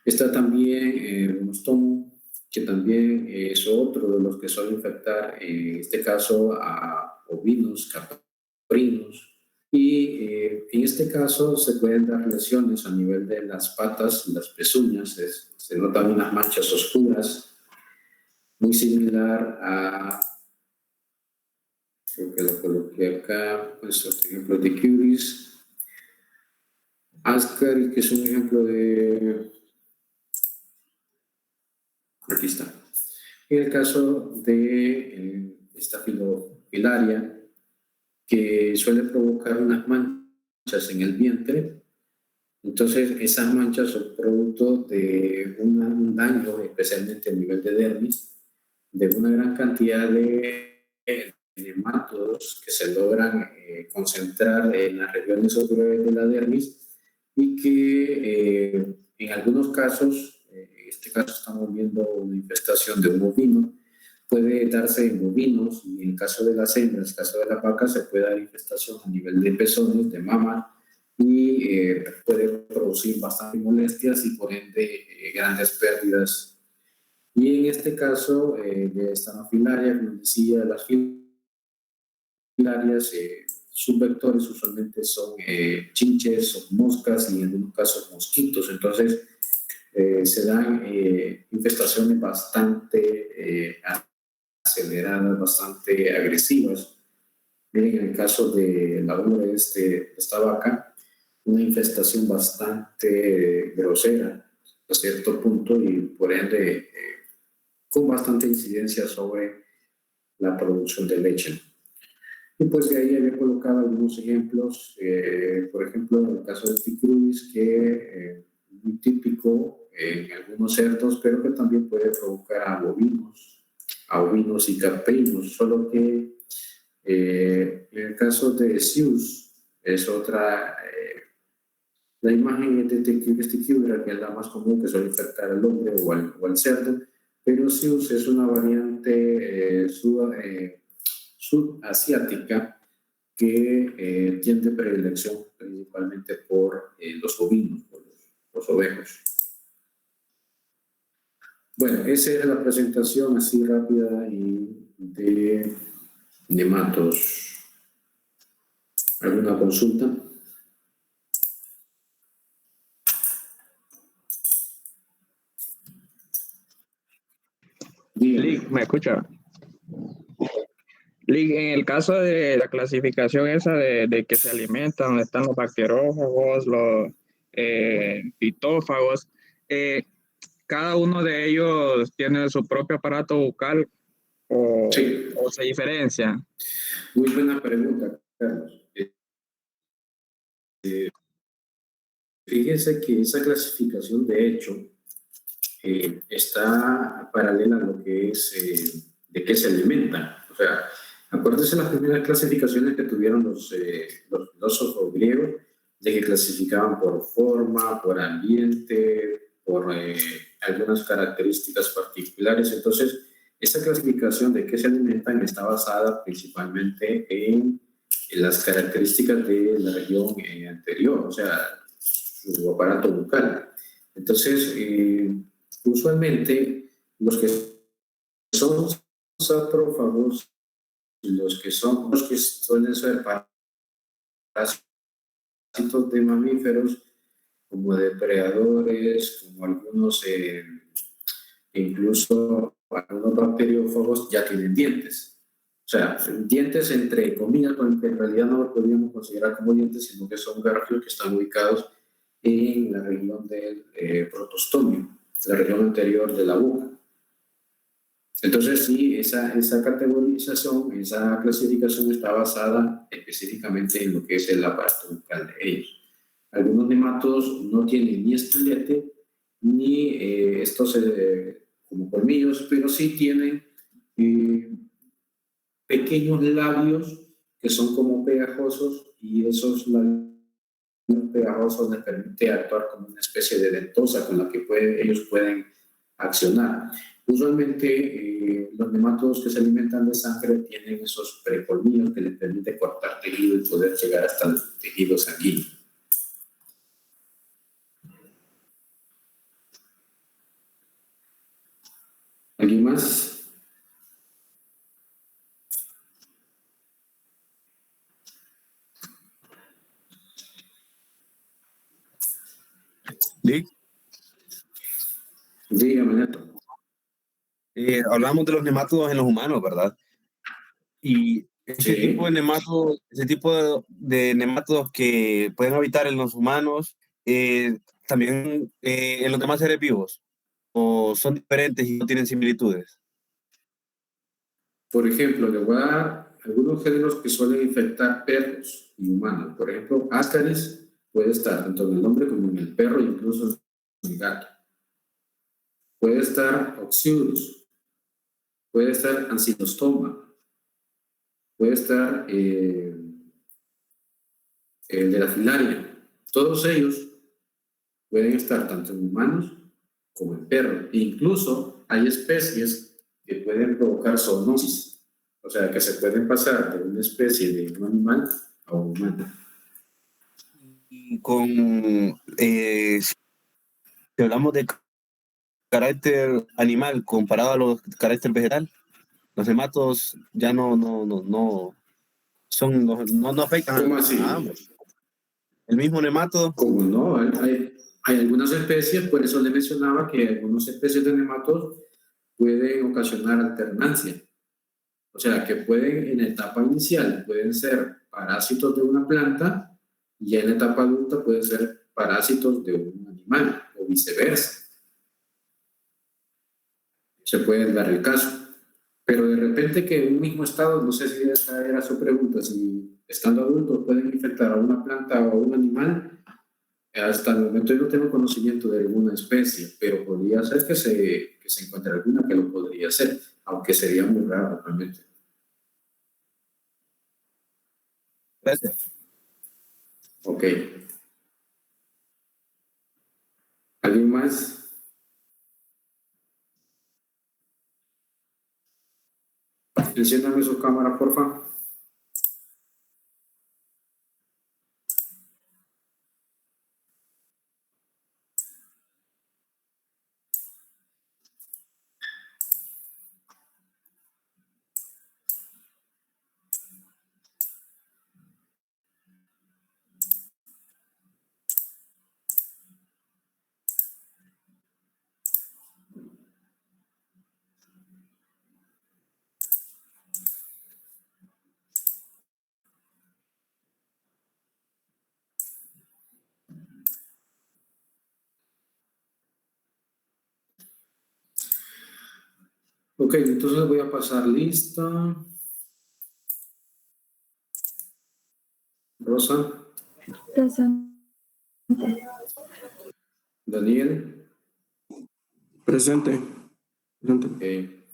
S1: Está también un stomo, que también es otro de los que suele infectar, en este caso a ovinos, caprinos, y en este caso se pueden dar lesiones a nivel de las patas, las pezuñas, se notan unas manchas oscuras, muy similar a, creo que lo coloqué acá, pues otro ejemplo de Curis, Ascaris, que es un ejemplo de, aquí está. En el caso de Staphylococcus, que suele provocar unas manchas en el vientre, entonces esas manchas son producto de un daño, especialmente a nivel de dermis, de una gran cantidad de nematodos que se logran concentrar en las regiones superiores de la dermis y que en algunos casos, en este caso estamos viendo una infestación de un bovino, puede darse en bovinos, y en el caso de las hembras, en el caso de la vaca, se puede dar infestación a nivel de pezones, de mama, y puede producir bastantes molestias y por ende grandes pérdidas. Y en este caso de estanofilaria, como decía, las filarias, sus vectores usualmente son chinches o moscas y en algunos casos mosquitos. Entonces se dan infestaciones bastante aceleradas, bastante agresivas. Miren, en el caso de la ubre de esta vaca, una infestación bastante grosera a cierto punto y por ende con bastante incidencia sobre la producción de leche. Y pues de ahí había colocado algunos ejemplos, por ejemplo, en el caso de Ticruis, que es muy típico en algunos cerdos, pero que también puede provocar a ovinos y caprinos, solo que en el caso de Zeus es otra, la imagen de Ticubra, que es la más común que suele infectar al hombre o al cerdo, pero Zeus es una variante sudasiática que tiene predilección principalmente por los ovinos, por los ovejos. Bueno, esa es la presentación así rápida y de nematos. ¿Alguna consulta?
S2: Lick, ¿me escucha? Lick, en el caso de la clasificación esa de que se alimentan, donde están los bacteriófagos, los pitófagos, cada uno de ellos tiene su propio aparato bucal
S1: Sí.
S2: o se diferencia.
S1: Muy buena pregunta, Carlos. Fíjense que esa clasificación, de hecho, está paralela a lo que es de qué se alimentan. O sea, acuérdense las primeras clasificaciones que tuvieron los filósofos griegos, de que clasificaban por forma, por ambiente, por algunas características particulares. Entonces, esa clasificación de qué se alimentan está basada principalmente en las características de la región anterior, o sea, su aparato bucal. Entonces, usualmente los que son saprófagos, los que suelen ser parásitos de mamíferos, como depredadores, como algunos, incluso algunos bacteriófagos ya tienen dientes. O sea, dientes entre comillas, porque en realidad no lo podríamos considerar como dientes, sino que son garfios que están ubicados en la región del protostomio, la región anterior de la boca. Entonces, sí, esa categorización, esa clasificación está basada específicamente en lo que es el aparato bucal de ellos. Algunos nematodos no tienen ni estilete ni estos como colmillos, pero sí tienen pequeños labios que son como pegajosos, y esos labios pegajosos les permite actuar como una especie de dentosa con la que ellos pueden accionar. Usualmente los nematodos que se alimentan de sangre tienen esos precolmillos que les permiten cortar tejido y poder llegar hasta el tejido sanguíneo. ¿Alguien más?
S4: Lick,
S1: Dígame, Neto.
S4: hablamos de los nemátodos en los humanos, ¿verdad? Y ese
S1: Sí.
S4: tipo de nemátodos que pueden habitar en los humanos, también en los demás seres vivos, o son diferentes y no tienen similitudes.
S1: Por ejemplo, le voy a dar algunos géneros que suelen infectar perros y humanos. Por ejemplo, Ascaris puede estar tanto en el hombre como en el perro, incluso en el gato. Puede estar Oxyurus, puede estar Ancylostoma, puede estar el de la filaria. Todos ellos pueden estar tanto en humanos como en perros. E incluso hay especies que pueden provocar zoonosis, o sea, que se pueden pasar de una especie de un animal a un humano.
S4: Y si hablamos de carácter animal comparado a los carácter vegetal, los hematos ya no afectan
S1: ¿Cómo así?
S4: a ambos. El mismo nemato,
S1: Como no, hay algunas especies, por eso le mencionaba que algunas especies de nematodos pueden ocasionar alternancia. O sea, que pueden en etapa inicial, pueden ser parásitos de una planta y en etapa adulta pueden ser parásitos de un animal o viceversa. Se puede dar el caso. Pero de repente que en un mismo estado, no sé si esa era su pregunta, si estando adultos pueden infectar a una planta o a un animal, hasta el momento yo no tengo conocimiento de alguna especie, pero podría ser que se encuentre alguna que lo podría hacer, aunque sería muy raro realmente.
S4: gracias.
S1: Ok. ¿Alguien más? Enciéndame su cámara, por favor. Ok, entonces voy a pasar lista. Rosa,
S5: Presente.
S1: Daniel,
S3: Presente. Presente.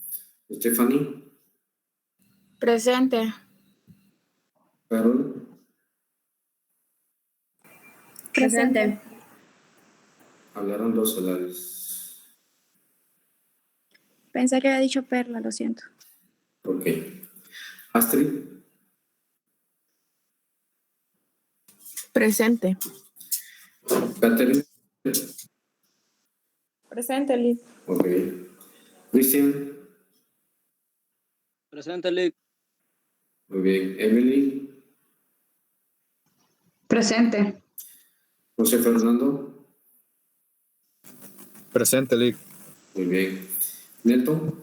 S1: Stephanie,
S6: Presente.
S1: Carol,
S5: Presente.
S1: hablaron dos solares.
S5: Pensé que había dicho Perla, lo siento.
S1: Ok. Astrid,
S6: Presente.
S1: Catherine,
S6: Presente, Liz.
S1: ok. Christian,
S7: Presente, Lick.
S1: muy bien. Emily,
S5: Presente.
S1: José Fernando,
S8: Presente, Lick.
S1: muy bien. Neto,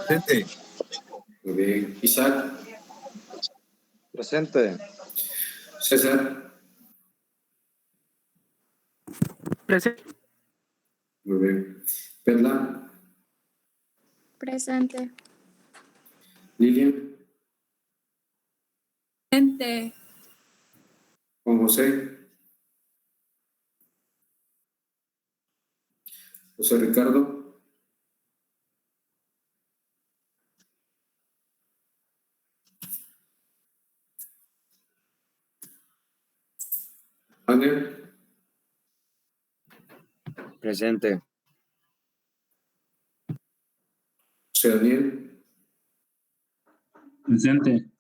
S4: Presente.
S1: muy bien. Isaac,
S8: Presente.
S1: César,
S6: Presente.
S1: muy bien. Perla,
S5: Presente.
S1: Lilian,
S5: Presente.
S1: Juan José, José Ricardo, Ángel,
S8: Presente.
S1: José Daniel,
S9: Presente.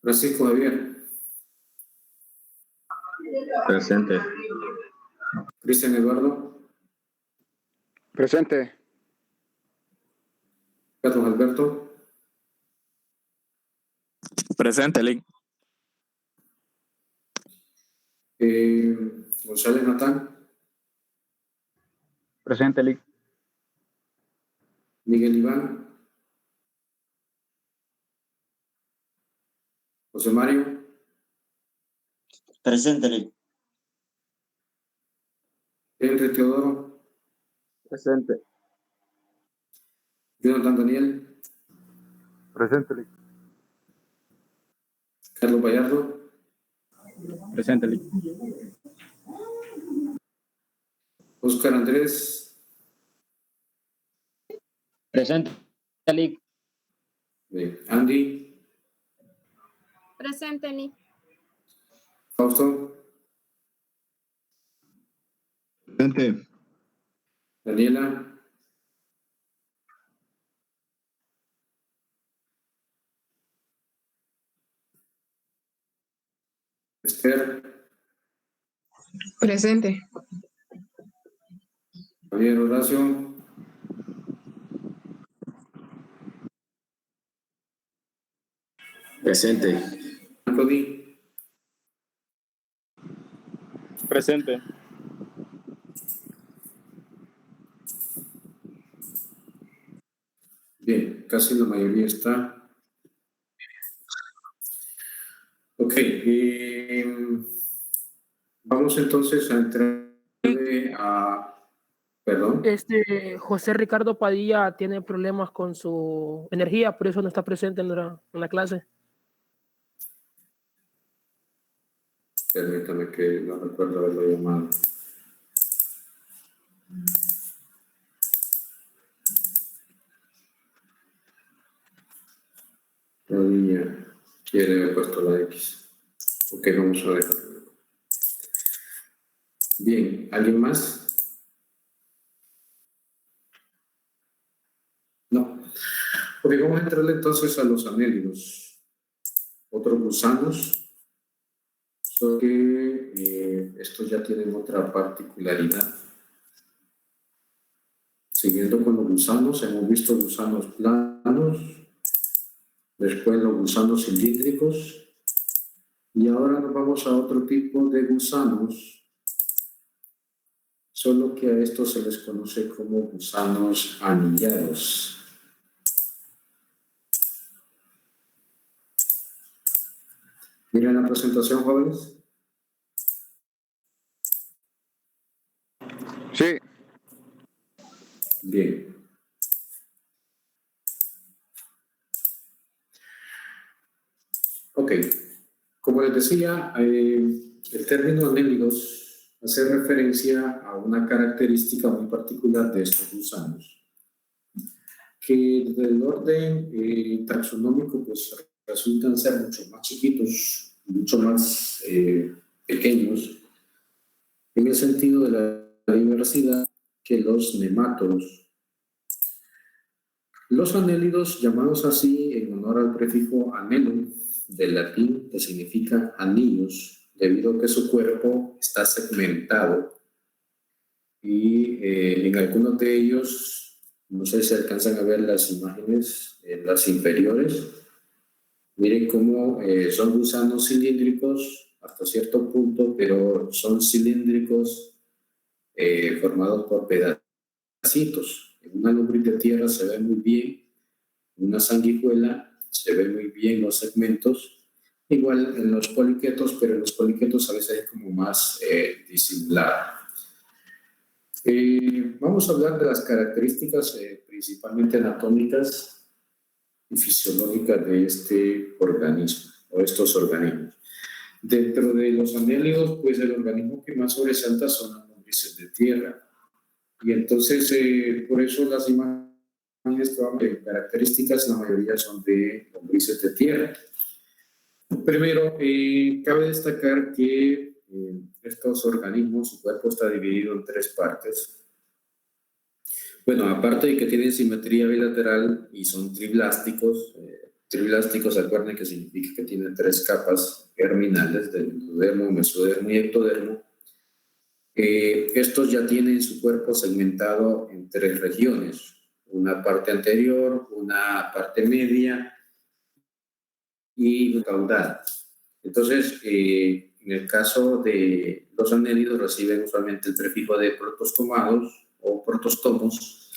S1: Francisco Javier,
S9: Presente.
S1: Cristian Eduardo,
S8: Presente.
S1: Carlos Alberto,
S2: Presente, Lick.
S1: González Natán,
S9: Presente, Lick.
S1: Miguel Iván, José Mario,
S7: Presente, Lick.
S1: Henry Teodoro,
S8: Presente.
S1: Jonathan Daniel,
S8: Presente, Lick.
S1: Carlos Gallardo,
S9: Presente, Lick.
S1: Oscar Andrés,
S9: Presente, Lick.
S1: Andy,
S6: Presente, Lick.
S1: Fausto,
S8: Presente.
S1: Daniela. Esther.
S6: Presente.
S1: Javier, Horacio.
S9: Presente.
S1: Anthony.
S9: Presente.
S1: Bien, casi la mayoría está. Ok, vamos entonces a entrar a... Perdón.
S7: José Ricardo Padilla tiene problemas con su energía, por eso no está presente en la clase.
S1: Permítame que no recuerdo haberlo llamado. La niña quiere haber puesto la X. Ok, vamos a ver. Bien, ¿alguien más? No. Ok, vamos a entrarle entonces a los anélidos. Otros gusanos. Solo que estos ya tienen otra particularidad. Siguiendo con los gusanos, hemos visto gusanos planos, después los gusanos cilíndricos, y ahora nos vamos a otro tipo de gusanos, solo que a estos se les conoce como gusanos anillados. Miren la presentación, jóvenes.
S8: Sí.
S1: Bien. Ok. Como les decía, el término anélidos hace referencia a una característica muy particular de estos gusanos, que desde el orden taxonómico pues resultan ser mucho más chiquitos, mucho más pequeños, en el sentido de la diversidad que los nemátodos. Los anélidos, llamados así en honor al prefijo anelum, del latín, que significa anillos, debido a que su cuerpo está segmentado y en algunos de ellos, no sé si alcanzan a ver las imágenes en las inferiores, miren cómo son gusanos cilíndricos hasta cierto punto, pero son cilíndricos formados por pedacitos. En una lombriz de tierra se ve muy bien, en una sanguijuela se ven muy bien los segmentos, igual en los poliquetos, pero en los poliquetos a veces es como más disimulado. Vamos a hablar de las características principalmente anatómicas y fisiológicas de este organismo o estos organismos. Dentro de los anélidos, pues el organismo que más sobresalta son las lombrices de tierra. Y entonces, por eso las imágenes de características, la mayoría son de lombrices de tierra. Primero, cabe destacar que estos organismos, su cuerpo está dividido en tres partes. Bueno, aparte de que tienen simetría bilateral y son triblásticos, acuérdense que significa que tienen tres capas germinales del endodermo, mesodermo y ectodermo. Estos ya tienen su cuerpo segmentado en tres regiones, una parte anterior, una parte media y un caudal. Entonces, en el caso de los anélidos reciben usualmente el prefijo de protostomados o protostomos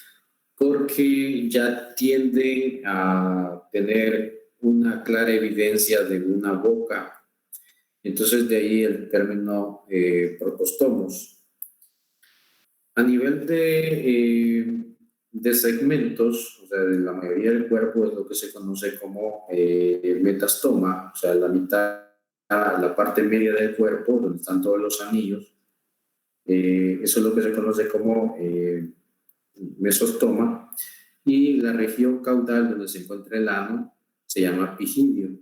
S1: porque ya tienden a tener una clara evidencia de una boca. Entonces, de ahí el término protostomos. A nivel de segmentos, o sea, de la mayoría del cuerpo es lo que se conoce como metastoma, o sea, la mitad, la parte media del cuerpo, donde están todos los anillos. Eso es lo que se conoce como mesostoma. Y la región caudal donde se encuentra el ano se llama epigidio.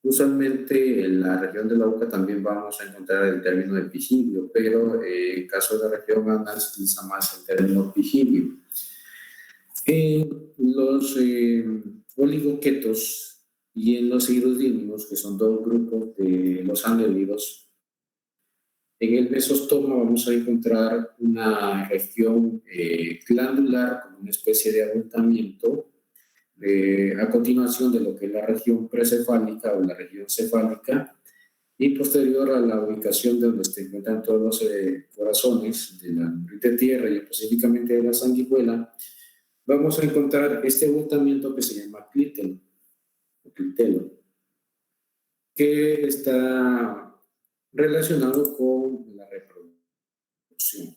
S1: Usualmente en la región de la boca también vamos a encontrar el término epigidio, pero en el caso de la región anal se utiliza más el término epigidio. En los oligoquetos y en los hidrodínicos, que son dos grupos de los anélidos, en el mesostoma vamos a encontrar una región glandular con una especie de abultamiento a continuación de lo que es la región precefálica o la región cefálica, y posterior a la ubicación de donde se encuentran todos los corazones de la de tierra y específicamente de la sanguijuela, vamos a encontrar este abultamiento que se llama clítelo, que está relacionado con la reproducción.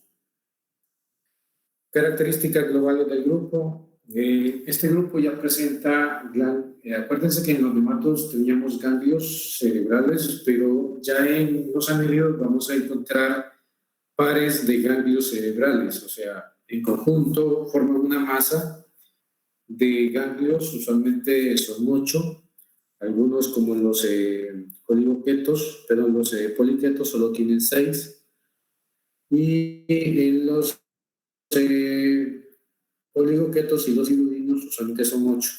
S1: Características globales del grupo. Este grupo ya presenta, acuérdense que en los nematodos teníamos ganglios cerebrales, pero ya en los anélidos vamos a encontrar pares de ganglios cerebrales, o sea, en conjunto forman una masa de ganglios, usualmente son 8, algunos como los oligoquetos, pero los poliquetos solo tienen 6, y en los oligoquetos y los hidrodínicos usualmente son 8.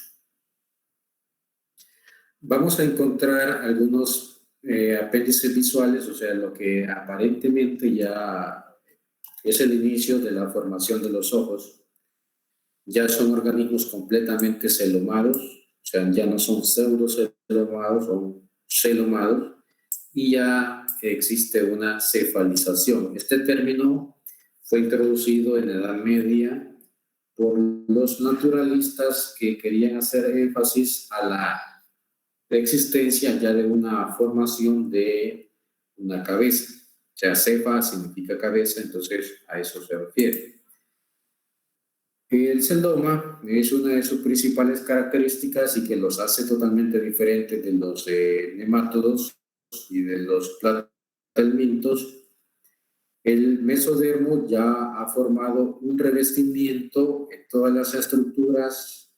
S1: Vamos a encontrar algunos apéndices visuales, o sea, lo que aparentemente ya es el inicio de la formación de los ojos. Ya son organismos completamente celomados, o sea, ya no son pseudocelomados o celomados, y ya existe una cefalización. Este término fue introducido en la Edad Media por los naturalistas que querían hacer énfasis a la existencia ya de una formación de una cabeza. O sea, cefa significa cabeza, entonces a eso se refiere. El celoma es una de sus principales características y que los hace totalmente diferentes de los nemátodos y de los platelmintos. El mesodermo ya ha formado un revestimiento en todas las estructuras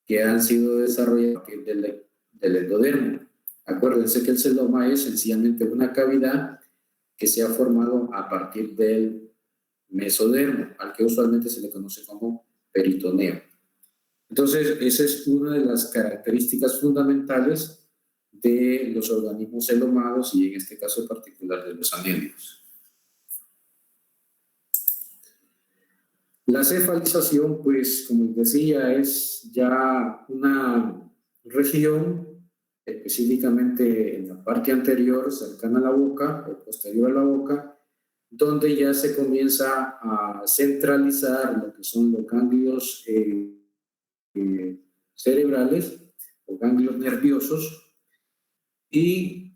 S1: que han sido desarrolladas a partir del endodermo. Acuérdense que el celoma es sencillamente una cavidad que se ha formado a partir del mesodermo, al que usualmente se le conoce como peritoneo. Entonces, esa es una de las características fundamentales de los organismos celomados y en este caso en particular de los anélidos. La cefalización, pues, como decía, es ya una región, específicamente en la parte anterior, cercana a la boca, o posterior a la boca, donde ya se comienza a centralizar lo que son los ganglios cerebrales o ganglios nerviosos, y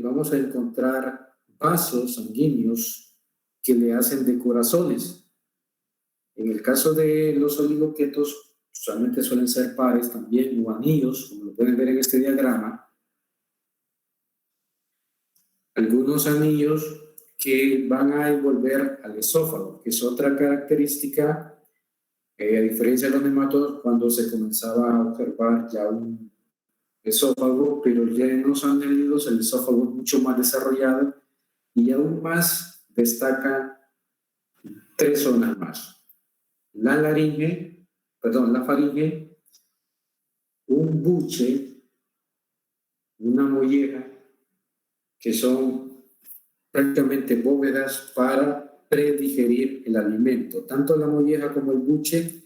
S1: vamos a encontrar vasos sanguíneos que le hacen de corazones. En el caso de los oligoquetos, usualmente suelen ser pares también o anillos, como lo pueden ver en este diagrama. Algunos anillos que van a envolver al esófago, que es otra característica, a diferencia de los nematodos, cuando se comenzaba a observar ya un esófago, pero ya en los anélidos el esófago es mucho más desarrollado y aún más destacan 3 zonas más. La faringe, un buche, una molleja, que son prácticamente bóvedas para predigerir el alimento. Tanto la molleja como el buche,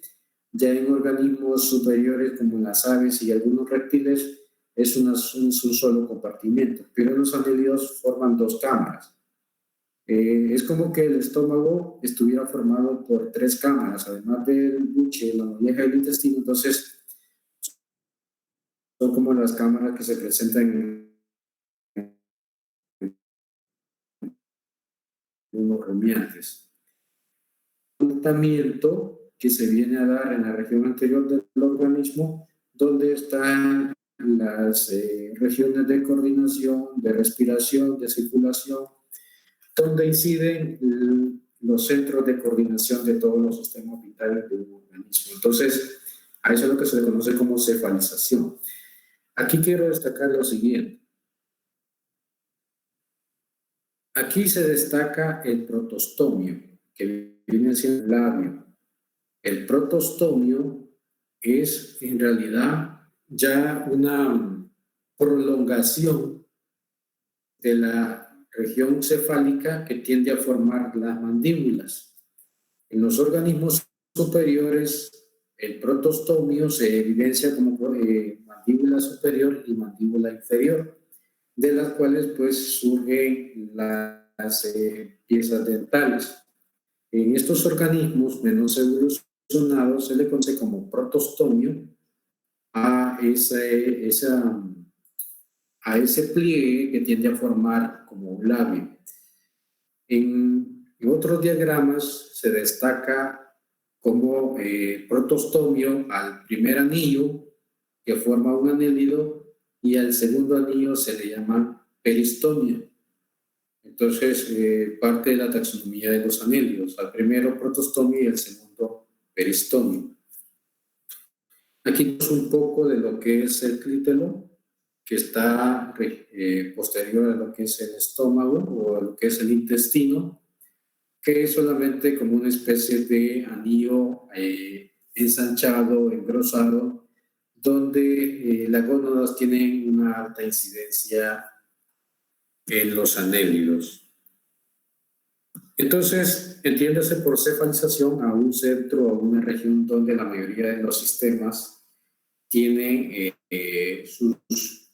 S1: ya en organismos superiores como las aves y algunos reptiles, es un solo compartimento, pero los anélidos forman 2 cámaras. Es como que el estómago estuviera formado por 3 cámaras, además del buche, la molleja y el intestino. Entonces, son como las cámaras que se presentan en unos rumiantes. Un tratamiento que se viene a dar en la región anterior del organismo, donde están las regiones de coordinación, de respiración, de circulación, donde inciden los centros de coordinación de todos los sistemas vitales de un organismo. Entonces, a eso es lo que se le conoce como cefalización. Aquí quiero destacar lo siguiente. Aquí se destaca el protostomio, que viene siendo el labio. El protostomio es en realidad ya una prolongación de la región cefálica que tiende a formar las mandíbulas. En los organismos superiores, el protostomio se evidencia como mandíbula superior y mandíbula inferior, de las cuales pues surgen las piezas dentales. En estos organismos menos evolucionados se le conoce como protostomio a ese pliegue que tiende a formar como un labio. En otros diagramas se destaca como protostomio al primer anillo, que forma un anélido, y al segundo anillo se le llama peristomio. Entonces, parte de la taxonomía de los anélidos, al primero protostomio y al segundo peristomio. Aquí tenemos un poco de lo que es el clítelo, que está posterior a lo que es el estómago o a lo que es el intestino, que es solamente como una especie de anillo ensanchado, engrosado, donde las gónadas tienen una alta incidencia en los anélidos. Entonces, entiéndase por cefalización a un centro o una región donde la mayoría de los sistemas tienen sus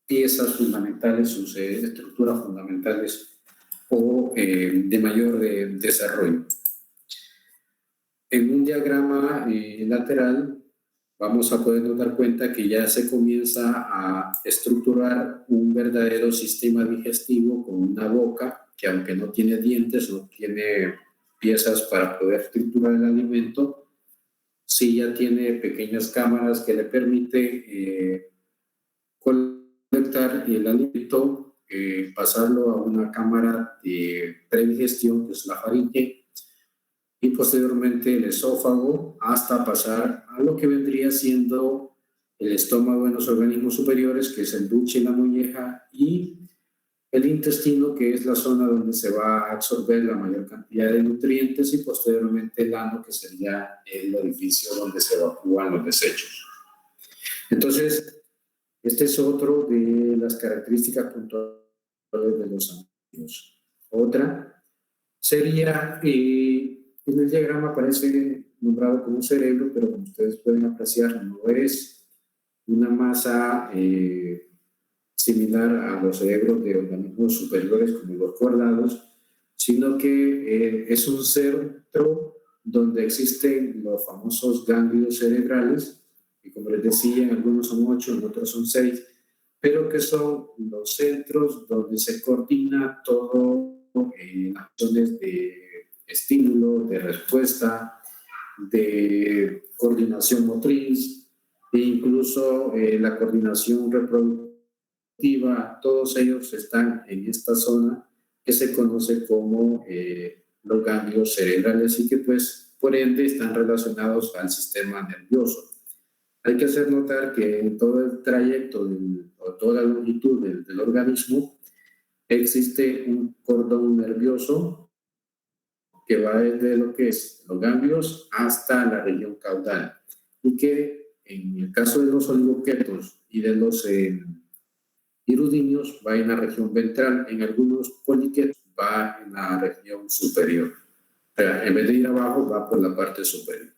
S1: piezas fundamentales, sus estructuras fundamentales o de mayor desarrollo. En un diagrama lateral vamos a podernos dar cuenta que ya se comienza a estructurar un verdadero sistema digestivo con una boca que, aunque no tiene dientes, no tiene piezas para poder triturar el alimento, sí ya tiene pequeñas cámaras que le permite colectar el alimento, pasarlo a una cámara de predigestión, que es la faringe, y posteriormente el esófago, hasta pasar a lo que vendría siendo el estómago en los organismos superiores, que es el buche y la molleja, y el intestino, que es la zona donde se va a absorber la mayor cantidad de nutrientes, y posteriormente el ano, que sería el orificio donde se evacúan los desechos. Entonces, este es otro de las características puntuales de los anillos. Otra sería, en el diagrama aparece nombrado como un cerebro, pero como ustedes pueden apreciar, no es una masa similar a los cerebros de organismos superiores como los cordados, sino que es un centro donde existen los famosos ganglios cerebrales, y como les decía, en algunos son 8, en otros son 6, pero que son los centros donde se coordina todo en acciones de estímulo, de respuesta, de coordinación motriz, e incluso la coordinación reproductiva. Todos ellos están en esta zona que se conoce como los ganglios cerebrales, y que pues por ende están relacionados al sistema nervioso. Hay que hacer notar que en todo el trayecto o toda la longitud del organismo existe un cordón nervioso que va desde lo que es los ganglios hasta la región caudal, y que en el caso de los oligoquetos y de los hirudinios va en la región ventral, en algunos poliquetos va en la región superior. O sea, en vez de ir abajo, va por la parte superior.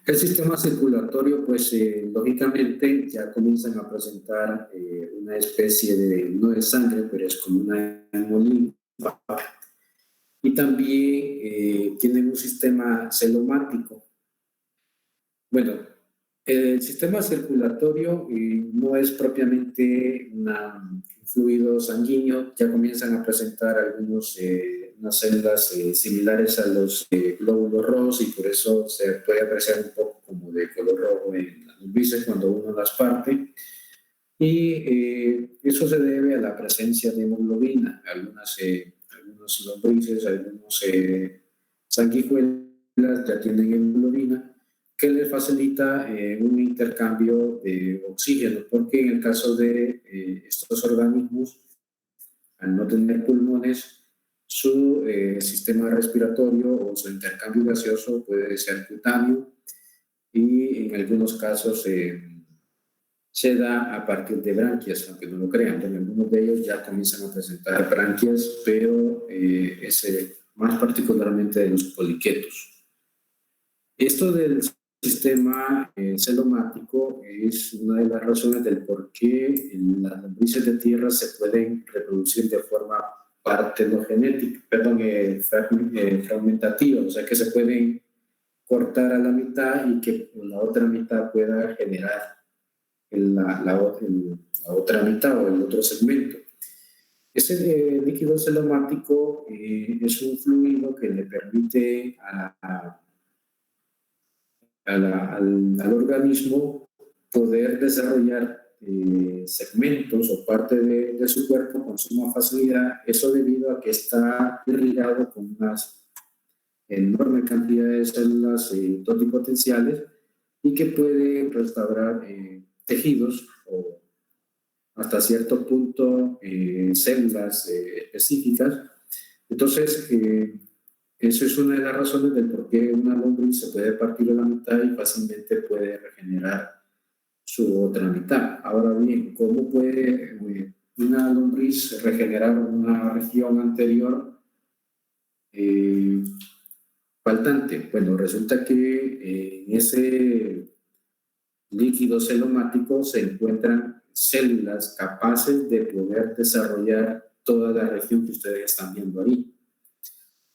S1: El sistema circulatorio, pues lógicamente ya comienzan a presentar una especie de, no de sangre, pero es como una hemolinfa. Y también tienen un sistema celomático. Bueno, el sistema circulatorio no es propiamente un fluido sanguíneo, ya comienzan a presentar algunos unas células similares a los glóbulos rojos, y por eso se puede apreciar un poco como de color rojo en las lombrices cuando uno las parte. Y eso se debe a la presencia de hemoglobina. Algunos lombrices, algunos sanguijuelas ya tienen hemoglobina, que le facilita un intercambio de oxígeno, porque en el caso de estos organismos, al no tener pulmones, su sistema respiratorio o su intercambio gaseoso puede ser cutáneo y en algunos casos se da a partir de branquias, aunque no lo crean. En algunos de ellos ya comienzan a presentar branquias, pero es más particularmente de los poliquetos. Esto del sistema celomático es una de las razones del por qué las lombrices de tierra se pueden reproducir de forma partenogenética, fragmentativa, o sea que se pueden cortar a la mitad y que la otra mitad pueda generar la otra mitad o el otro segmento. Ese líquido celomático es un fluido que le permite al organismo poder desarrollar segmentos o parte de su cuerpo con suma facilidad, eso debido a que está irrigado con unas enorme cantidad de células totipotenciales y que puede restaurar tejidos o hasta cierto punto células específicas. Entonces, eso es una de las razones del por qué una lombriz se puede partir a la mitad y fácilmente puede regenerar su otra mitad. Ahora bien, ¿cómo puede una lombriz regenerar una región anterior faltante? Bueno, resulta que en ese líquido celomático se encuentran células capaces de poder desarrollar toda la región que ustedes están viendo ahí.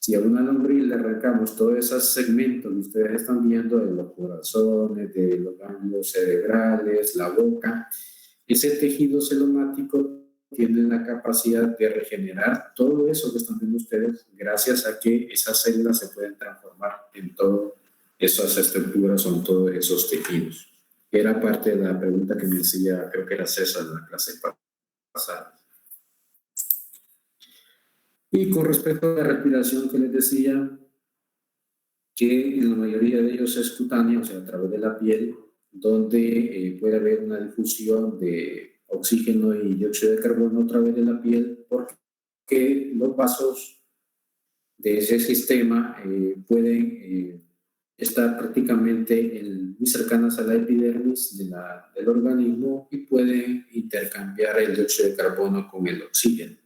S1: Si a una lombriz le arrancamos todos esos segmentos que ustedes están viendo de los corazones, de los ganglios cerebrales, la boca, ese tejido celomático tiene la capacidad de regenerar todo eso que están viendo ustedes gracias a que esas células se pueden transformar en todas esas estructuras o en todos esos tejidos. Era parte de la pregunta que me decía, creo que era César en la clase pasada. Y con respecto a la respiración que les decía, que en la mayoría de ellos es cutánea, o sea, a través de la piel, donde puede haber una difusión de oxígeno y dióxido de carbono a través de la piel, porque los vasos de ese sistema pueden estar prácticamente muy cercanas a la epidermis del organismo y pueden intercambiar el dióxido de carbono con el oxígeno.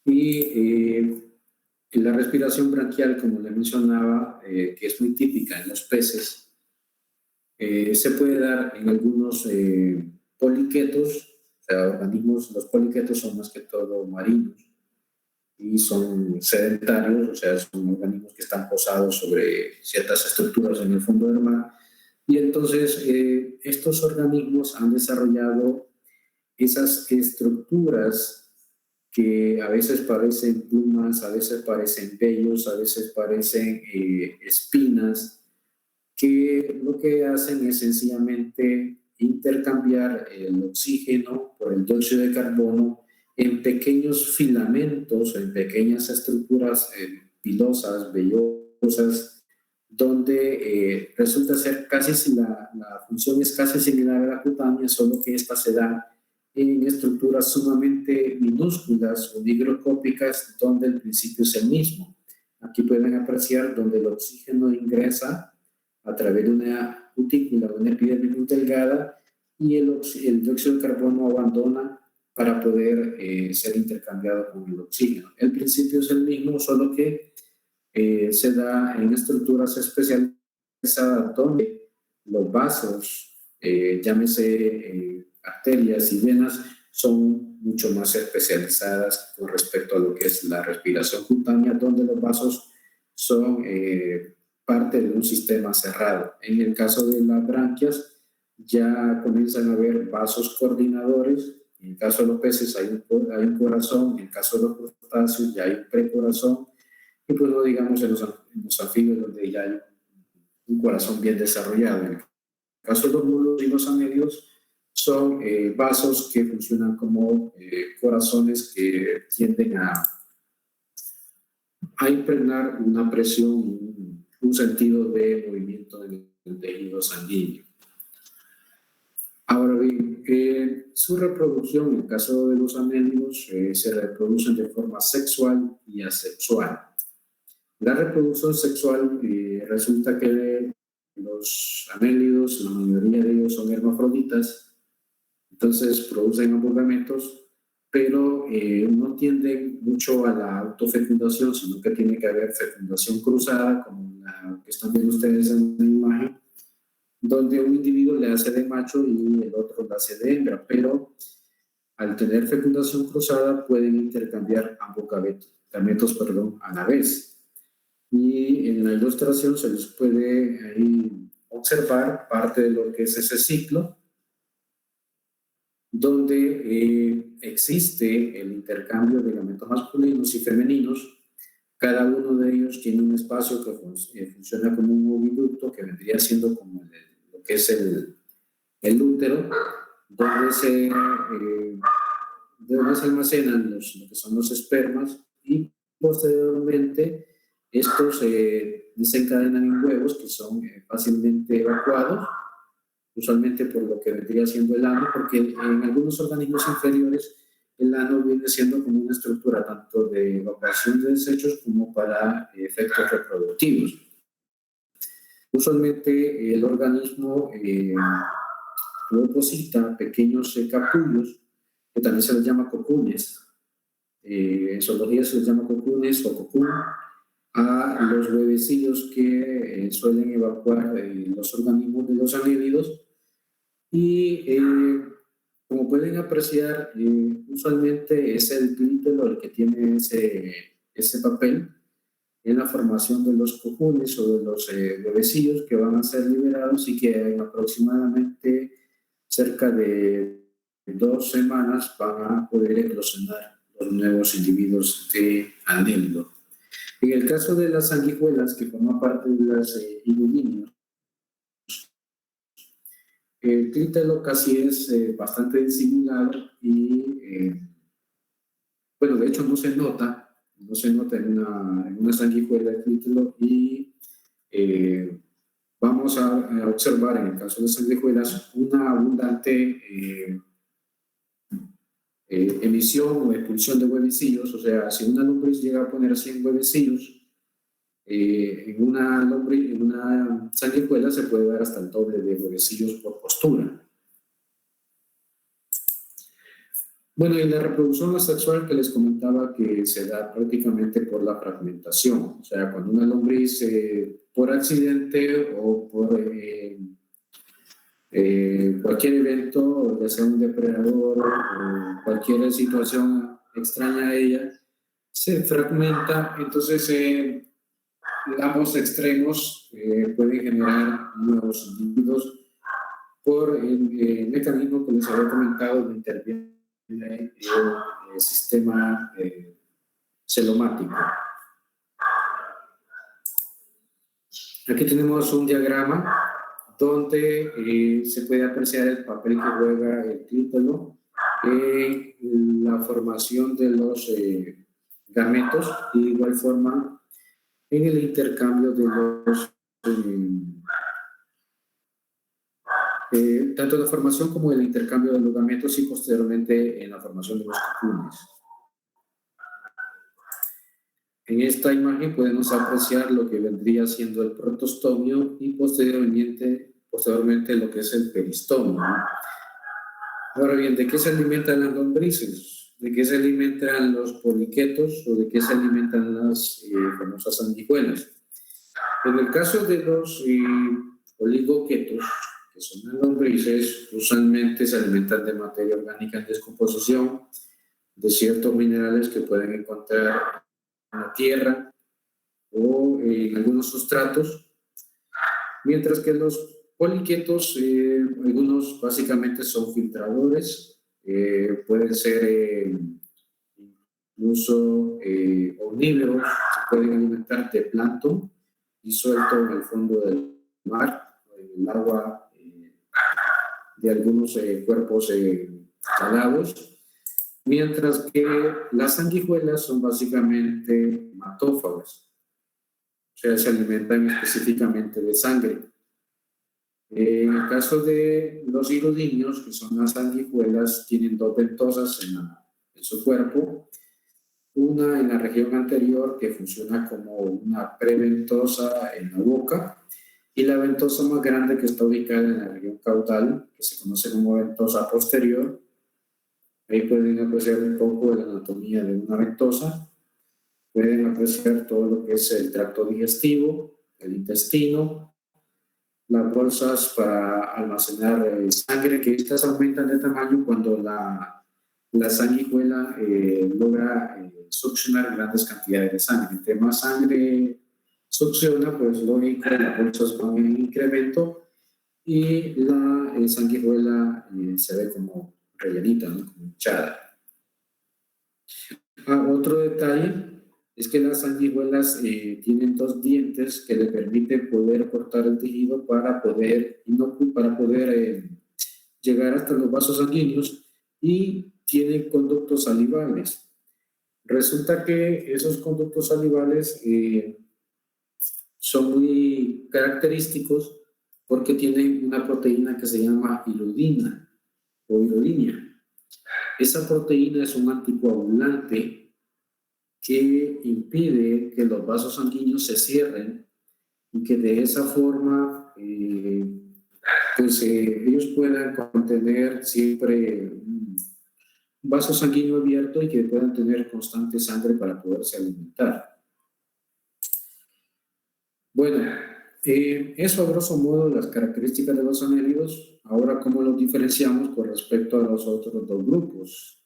S1: Y la respiración branquial, como le mencionaba, que es muy típica en los peces, se puede dar en algunos poliquetos, o sea, organismos. Los poliquetos son más que todo marinos y son sedentarios, o sea, son organismos que están posados sobre ciertas estructuras en el fondo del mar. Y entonces estos organismos han desarrollado esas estructuras que a veces parecen plumas, a veces parecen vellos, a veces parecen espinas, que lo que hacen es sencillamente intercambiar el oxígeno por el dióxido de carbono en pequeños filamentos, en pequeñas estructuras pilosas, vellosas, donde resulta ser casi, la función es casi similar a la cutánea, solo que esta se da en estructuras sumamente minúsculas o microscópicas, donde el principio es el mismo. Aquí pueden apreciar donde el oxígeno ingresa a través de una cutícula, una epidermis muy delgada, y el dióxido de carbono abandona para poder ser intercambiado con el oxígeno. El principio es el mismo, solo que se da en estructuras especializadas donde los vasos, llámese arterias y venas, son mucho más especializadas con respecto a lo que es la respiración cutánea, donde los vasos son parte de un sistema cerrado. En el caso de las branquias, ya comienzan a haber vasos coordinadores. En el caso de los peces hay un corazón, en el caso de los crustáceos ya hay un precorazón, y pues no digamos en los anfibios, donde ya hay un corazón bien desarrollado. En el caso de los mulos y los anfibios, son vasos que funcionan como corazones que tienden a impregnar una presión, un sentido de movimiento en el tejido sanguíneo. Ahora bien, su reproducción, en el caso de los anélidos, se reproducen de forma sexual y asexual. La reproducción sexual resulta que los anélidos, la mayoría de ellos son hermafroditas, entonces producen ambos gametos, pero no tienden mucho a la autofecundación, sino que tiene que haber fecundación cruzada, como la que están viendo ustedes en la imagen, donde un individuo le hace de macho y el otro le hace de hembra, pero al tener fecundación cruzada pueden intercambiar ambos gametos a la vez. Y en la ilustración se les puede ahí observar parte de lo que es ese ciclo, donde existe el intercambio de gametos masculinos y femeninos. Cada uno de ellos tiene un espacio que funciona como un oviducto, que vendría siendo como lo que es el útero, donde se almacenan lo que son los espermas, y posteriormente estos se desencadenan en huevos que son fácilmente evacuados, usualmente por lo que vendría siendo el ano, porque en algunos organismos inferiores el ano viene siendo como una estructura tanto de evacuación de desechos como para efectos reproductivos. Usualmente el organismo deposita pequeños capullos, que también se les llama cocunes. En zoología se les llama cocunes o cocún, a los huevecillos que suelen evacuar los organismos de los anélidos. Y como pueden apreciar, usualmente es el clítelo el que tiene ese papel en la formación de los cocunes o de los huevecillos que van a ser liberados, y que en aproximadamente cerca de 2 semanas van a poder eclosionar los nuevos individuos de anélido. En el caso de las sanguijuelas, que forman parte de las iluminios, el clítelo casi es bastante disimulado y, bueno, de hecho no se nota en una sanguijuela el clítelo, y vamos a observar en el caso de las sanguijuelas una abundante emisión o expulsión de huevecillos. O sea, si una lombriz llega a poner 100 huevecillos en una sanguijuela, se puede ver hasta el doble de huevecillos por postura. Bueno, y la reproducción asexual que les comentaba, que se da prácticamente por la fragmentación. O sea, cuando una lombriz por accidente o por cualquier evento, ya sea un depredador o cualquier situación extraña a ella, se fragmenta. Entonces ambos extremos pueden generar nuevos individuos por el mecanismo que les había comentado, de interviene el sistema celomático. Aquí tenemos un diagrama donde se puede apreciar el papel que juega el clítelo en la formación de los gametos, y de igual forma en el intercambio de los tanto en la formación como en el intercambio de los gametos, y posteriormente en la formación de los cocunes. En esta imagen podemos apreciar lo que vendría siendo el protostomio y posteriormente lo que es el peristomio, ¿no? Ahora bien, ¿de qué se alimentan las lombrices? ¿De qué se alimentan los poliquetos o de qué se alimentan las famosas sanguijuelas? En el caso de los oligoquetos, que son las lombrices, usualmente se alimentan de materia orgánica en descomposición, de ciertos minerales que pueden encontrar en la tierra o en algunos sustratos, mientras que los poliquetos, algunos básicamente son filtradores, pueden ser incluso omnívoros, se pueden alimentar de plancton disuelto en el fondo del mar, en el agua, de algunos cuerpos salados, mientras que las sanguijuelas son básicamente hematófagas, o sea, se alimentan específicamente de sangre. En el caso de los iridios, que son las sanguijuelas, tienen dos ventosas en su cuerpo. Una en la región anterior que funciona como una preventosa en la boca y la ventosa más grande que está ubicada en la región caudal, que se conoce como ventosa posterior. Ahí pueden apreciar un poco de la anatomía de una ventosa. Pueden apreciar todo lo que es el tracto digestivo, el intestino, las bolsas para almacenar sangre, que estas aumentan de tamaño cuando la sanguijuela logra succionar grandes cantidades de sangre. Entre más sangre succiona, pues lógico, las bolsas van en incremento y la sanguijuela se ve como rellenita, ¿no? Como hinchada. Otro detalle es que las sanguijuelas tienen dos dientes que le permiten poder cortar el tejido para poder llegar hasta los vasos sanguíneos y tienen conductos salivales. Resulta que esos conductos salivales son muy característicos porque tienen una proteína que se llama hirudina o hirudinia. Esa proteína es un anticoagulante que impide que los vasos sanguíneos se cierren y que de esa forma ellos puedan contener siempre un vaso sanguíneo abierto y que puedan tener constante sangre para poderse alimentar. Bueno, eso a grosso modo las características de los anélidos. Ahora, ¿cómo los diferenciamos con respecto a los otros dos grupos?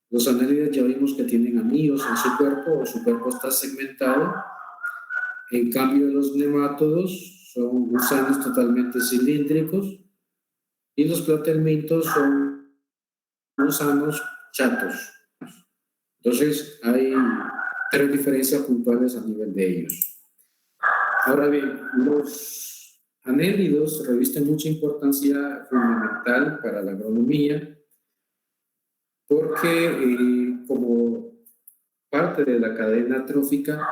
S1: Los anélidos ya vimos que tienen anillos en su cuerpo, o su cuerpo está segmentado. En cambio, los nemátodos son gusanos totalmente cilíndricos y los platelmintos son gusanos chatos. Entonces, hay tres diferencias puntuales a nivel de ellos. Ahora bien, los anélidos revisten mucha importancia fundamental para la agronomía porque como parte de la cadena trófica,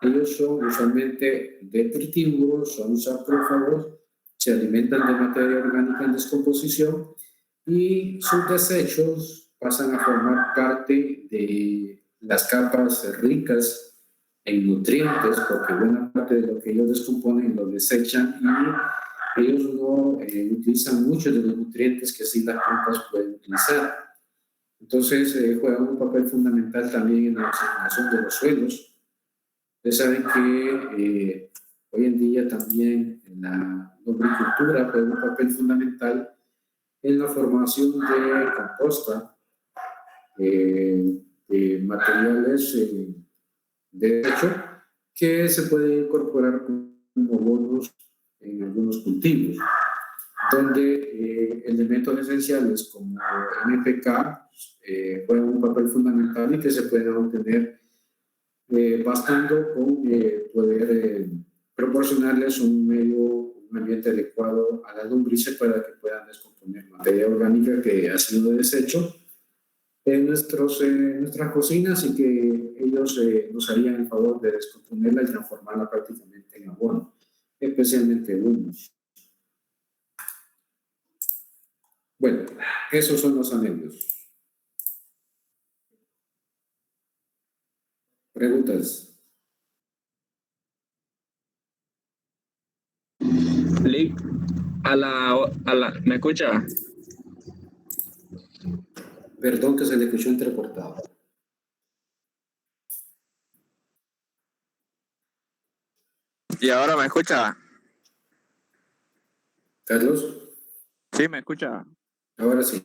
S1: ellos son usualmente detritívoros, son saprófagos, se alimentan de materia orgánica en descomposición y sus desechos pasan a formar parte de las capas ricas en nutrientes, porque buena parte de lo que ellos descomponen lo desechan y ellos no utilizan muchos de los nutrientes que sí las plantas pueden utilizar. Entonces juegan un papel fundamental también en la oxigenación de los suelos. Ustedes saben que hoy en día también en la lombricultura juega un papel fundamental en la formación de composta, de materiales de desecho que se pueden incorporar como bonos en algunos cultivos, donde elementos esenciales como NPK juegan un papel fundamental y que se pueden obtener bastando con poder proporcionarles un ambiente adecuado a las lombrices para que puedan descomponer materia orgánica que ha sido desecho en nuestras cocinas y que ellos nos harían el favor de descomponerla y transformarla prácticamente en abono, especialmente humus. Bueno, esos son los anélidos. ¿Preguntas?
S2: Lick, ¿me escucha?
S1: Perdón que se le escuchó entrecortado.
S2: ¿Y ahora me escucha?
S1: ¿Carlos?
S2: Sí, me escucha.
S1: Ahora sí.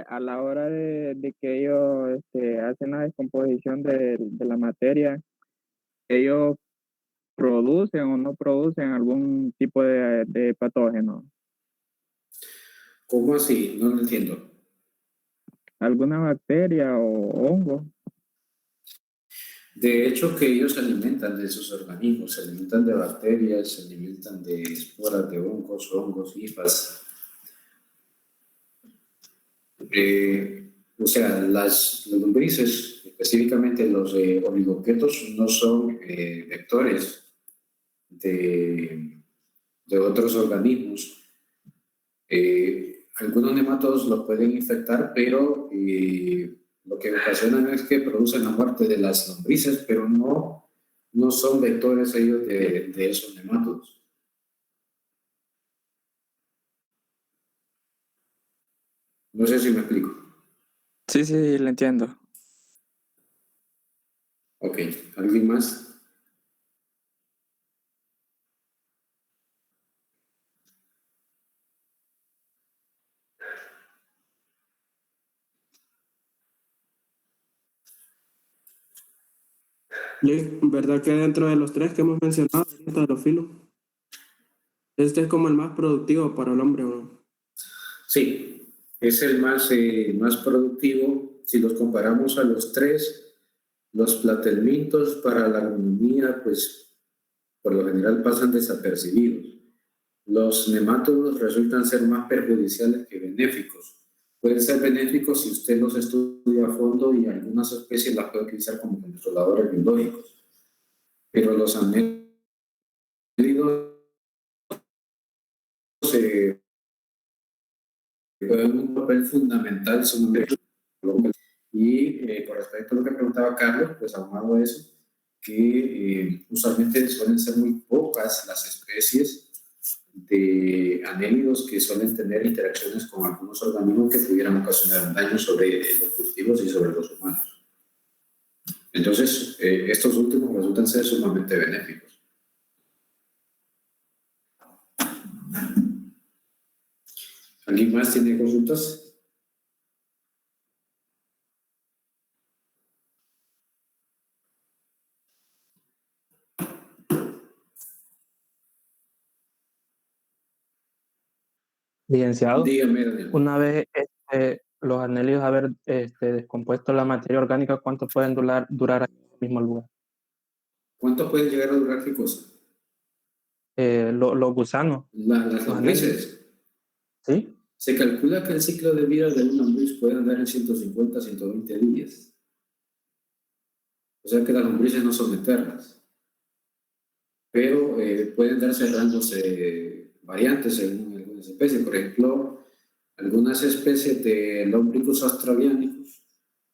S2: A la hora de que ellos hacen la descomposición de la materia, ellos producen o no producen algún tipo de patógeno.
S1: ¿Cómo así? No lo entiendo.
S2: ¿Alguna bacteria o hongo?
S1: De hecho, que ellos se alimentan de esos organismos, se alimentan de bacterias, se alimentan de esporas de hongos, hifas. O sea, las lombrices, específicamente los oligoquetos, no son vectores de de otros organismos. Algunos nematodos los pueden infectar, pero lo que ocasionan es que producen la muerte de las lombrices, pero no son vectores ellos de esos nematodos. No sé si me explico.
S2: Sí, lo entiendo.
S1: Ok, ¿alguien más?
S3: ¿Verdad que dentro de los tres que hemos mencionado, ahorita de los filos, este es como el más productivo para el hombre, ¿no?
S1: Sí, es el más productivo. Si los comparamos a los tres, los platelmintos para la agronomía, pues por lo general pasan desapercibidos. Los nemátodos resultan ser más perjudiciales que benéficos. Pueden ser benéficos si usted los estudia a fondo y algunas especies las puede utilizar como controladores biológicos. Pero los anélidos juegan un papel fundamental y con respecto a lo que preguntaba Carlos, pues aunado a eso, que usualmente suelen ser muy pocas las especies de anélidos que suelen tener interacciones con algunos organismos que pudieran ocasionar daño sobre los cultivos y sobre los humanos. Entonces, estos últimos resultan ser sumamente benéficos. ¿Alguien más tiene consultas?
S10: Licenciado,
S1: Dígame, Daniel.
S10: una vez los anélidos haber descompuesto la materia orgánica, ¿cuánto pueden durar en el mismo lugar?
S1: ¿Cuánto puede llegar a durar qué cosa?
S10: Los gusanos.
S1: Las lombrices.
S10: ¿Sí?
S1: Se calcula que el ciclo de vida de una lombriz puede andar en 150 a 120 días. O sea que las lombrices no son eternas. Pero pueden darse rangos variantes según algunas especies. Por ejemplo, algunas especies de Lumbricus australianicus,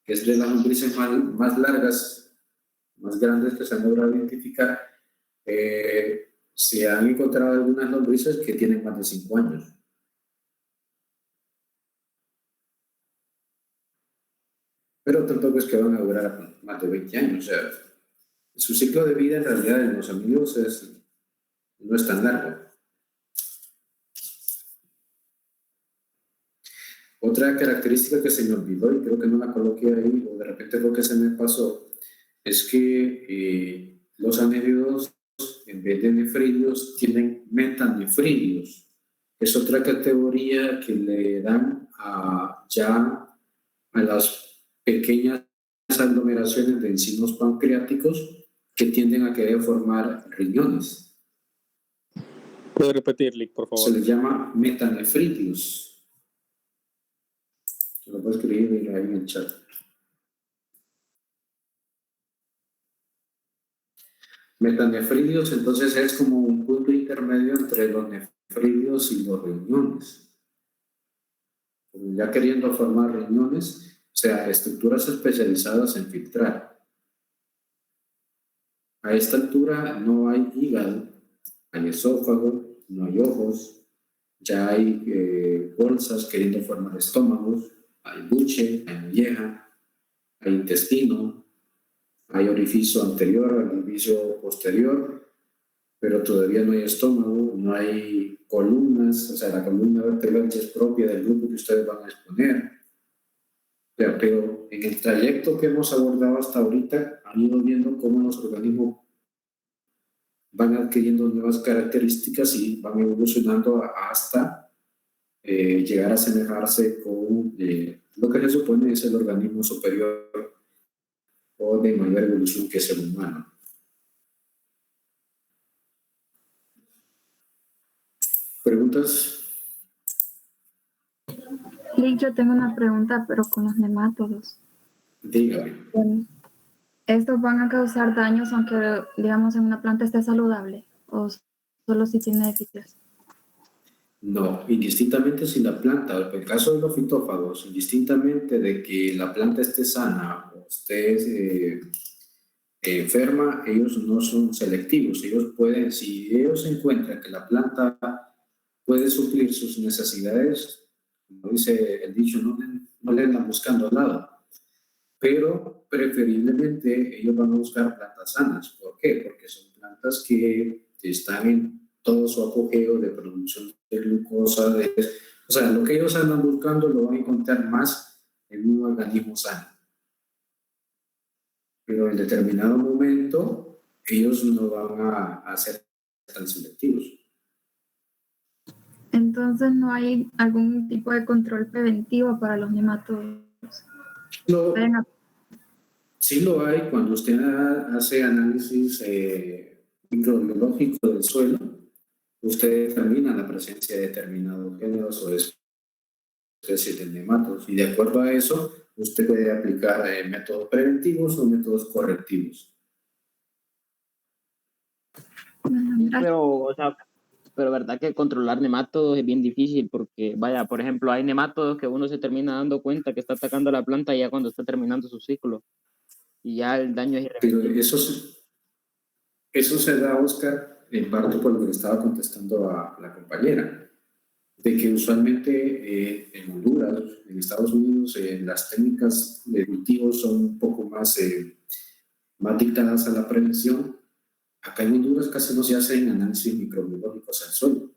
S1: que es de las lombrices más largas, más grandes que se han logrado identificar, se han encontrado algunas lombrices que tienen más de 5 años. Pero tampoco es que van a durar más de 20 años. O sea, su ciclo de vida en realidad en los amigos no es tan largo. Otra característica que se me olvidó y creo que no la coloqué ahí, o de repente fue que se me pasó, es que los anélidos, en vez de nefridios, tienen metanefridios. Es otra categoría que le dan ya a las pequeñas aglomeraciones de enzimas pancreáticos que tienden a querer formar riñones.
S9: ¿Puede repetir, Lick, por favor?
S1: Se les llama metanefridios. Lo puedo escribir ahí en el chat. Metanefridios, entonces, es como un punto intermedio entre los nefridios y los riñones. Ya queriendo formar riñones, o sea, estructuras especializadas en filtrar. A esta altura no hay hígado, hay esófago, no hay ojos, ya hay bolsas queriendo formar estómagos, hay buche, hay molleja, hay intestino, hay orificio anterior, orificio posterior, pero todavía no hay estómago, no hay columnas, o sea, la columna vertebral ya es propia del grupo que ustedes van a exponer. O sea, pero en el trayecto que hemos abordado hasta ahorita, han ido viendo cómo los organismos van adquiriendo nuevas características y van evolucionando hasta llegar a asemejarse con lo que se supone es el organismo superior o de mayor evolución que es el humano. ¿Preguntas?
S5: Lick, yo tengo una pregunta, pero con los nemátodos.
S1: Dígame.
S5: ¿Estos van a causar daños aunque, digamos, en una planta esté saludable? ¿O solo si tiene deficiencias?
S1: No, indistintamente si la planta, en el caso de los fitófagos, indistintamente de que la planta esté sana o esté enferma, ellos no son selectivos. Ellos pueden, si ellos encuentran que la planta puede suplir sus necesidades, como dice el dicho, no le andan buscando al lado. Pero preferiblemente ellos van a buscar plantas sanas. ¿Por qué? Porque son plantas que están en todo su apogeo de producción de glucosa. O sea, lo que ellos andan buscando lo van a encontrar más en un organismo sano. Pero en determinado momento ellos no van a ser tan selectivos.
S5: Entonces, ¿no hay algún tipo de control preventivo para los nematodos?
S1: Sí lo hay cuando usted hace análisis microbiológico del suelo. Usted determina la presencia de determinados géneros o especies de nematodos y de acuerdo a eso usted puede aplicar métodos preventivos o métodos correctivos.
S11: Pero verdad que controlar nematodos es bien difícil porque, vaya, por ejemplo, hay nematodos que uno se termina dando cuenta que está atacando la planta ya cuando está terminando su ciclo y ya el daño es irreversible.
S1: Pero eso se da, Oscar, en parte por lo que le estaba contestando a la compañera, de que usualmente en Honduras, en Estados Unidos, las técnicas de cultivo son un poco más dictadas a la prevención. Acá en Honduras casi no se hacen análisis microbiológicos al suelo,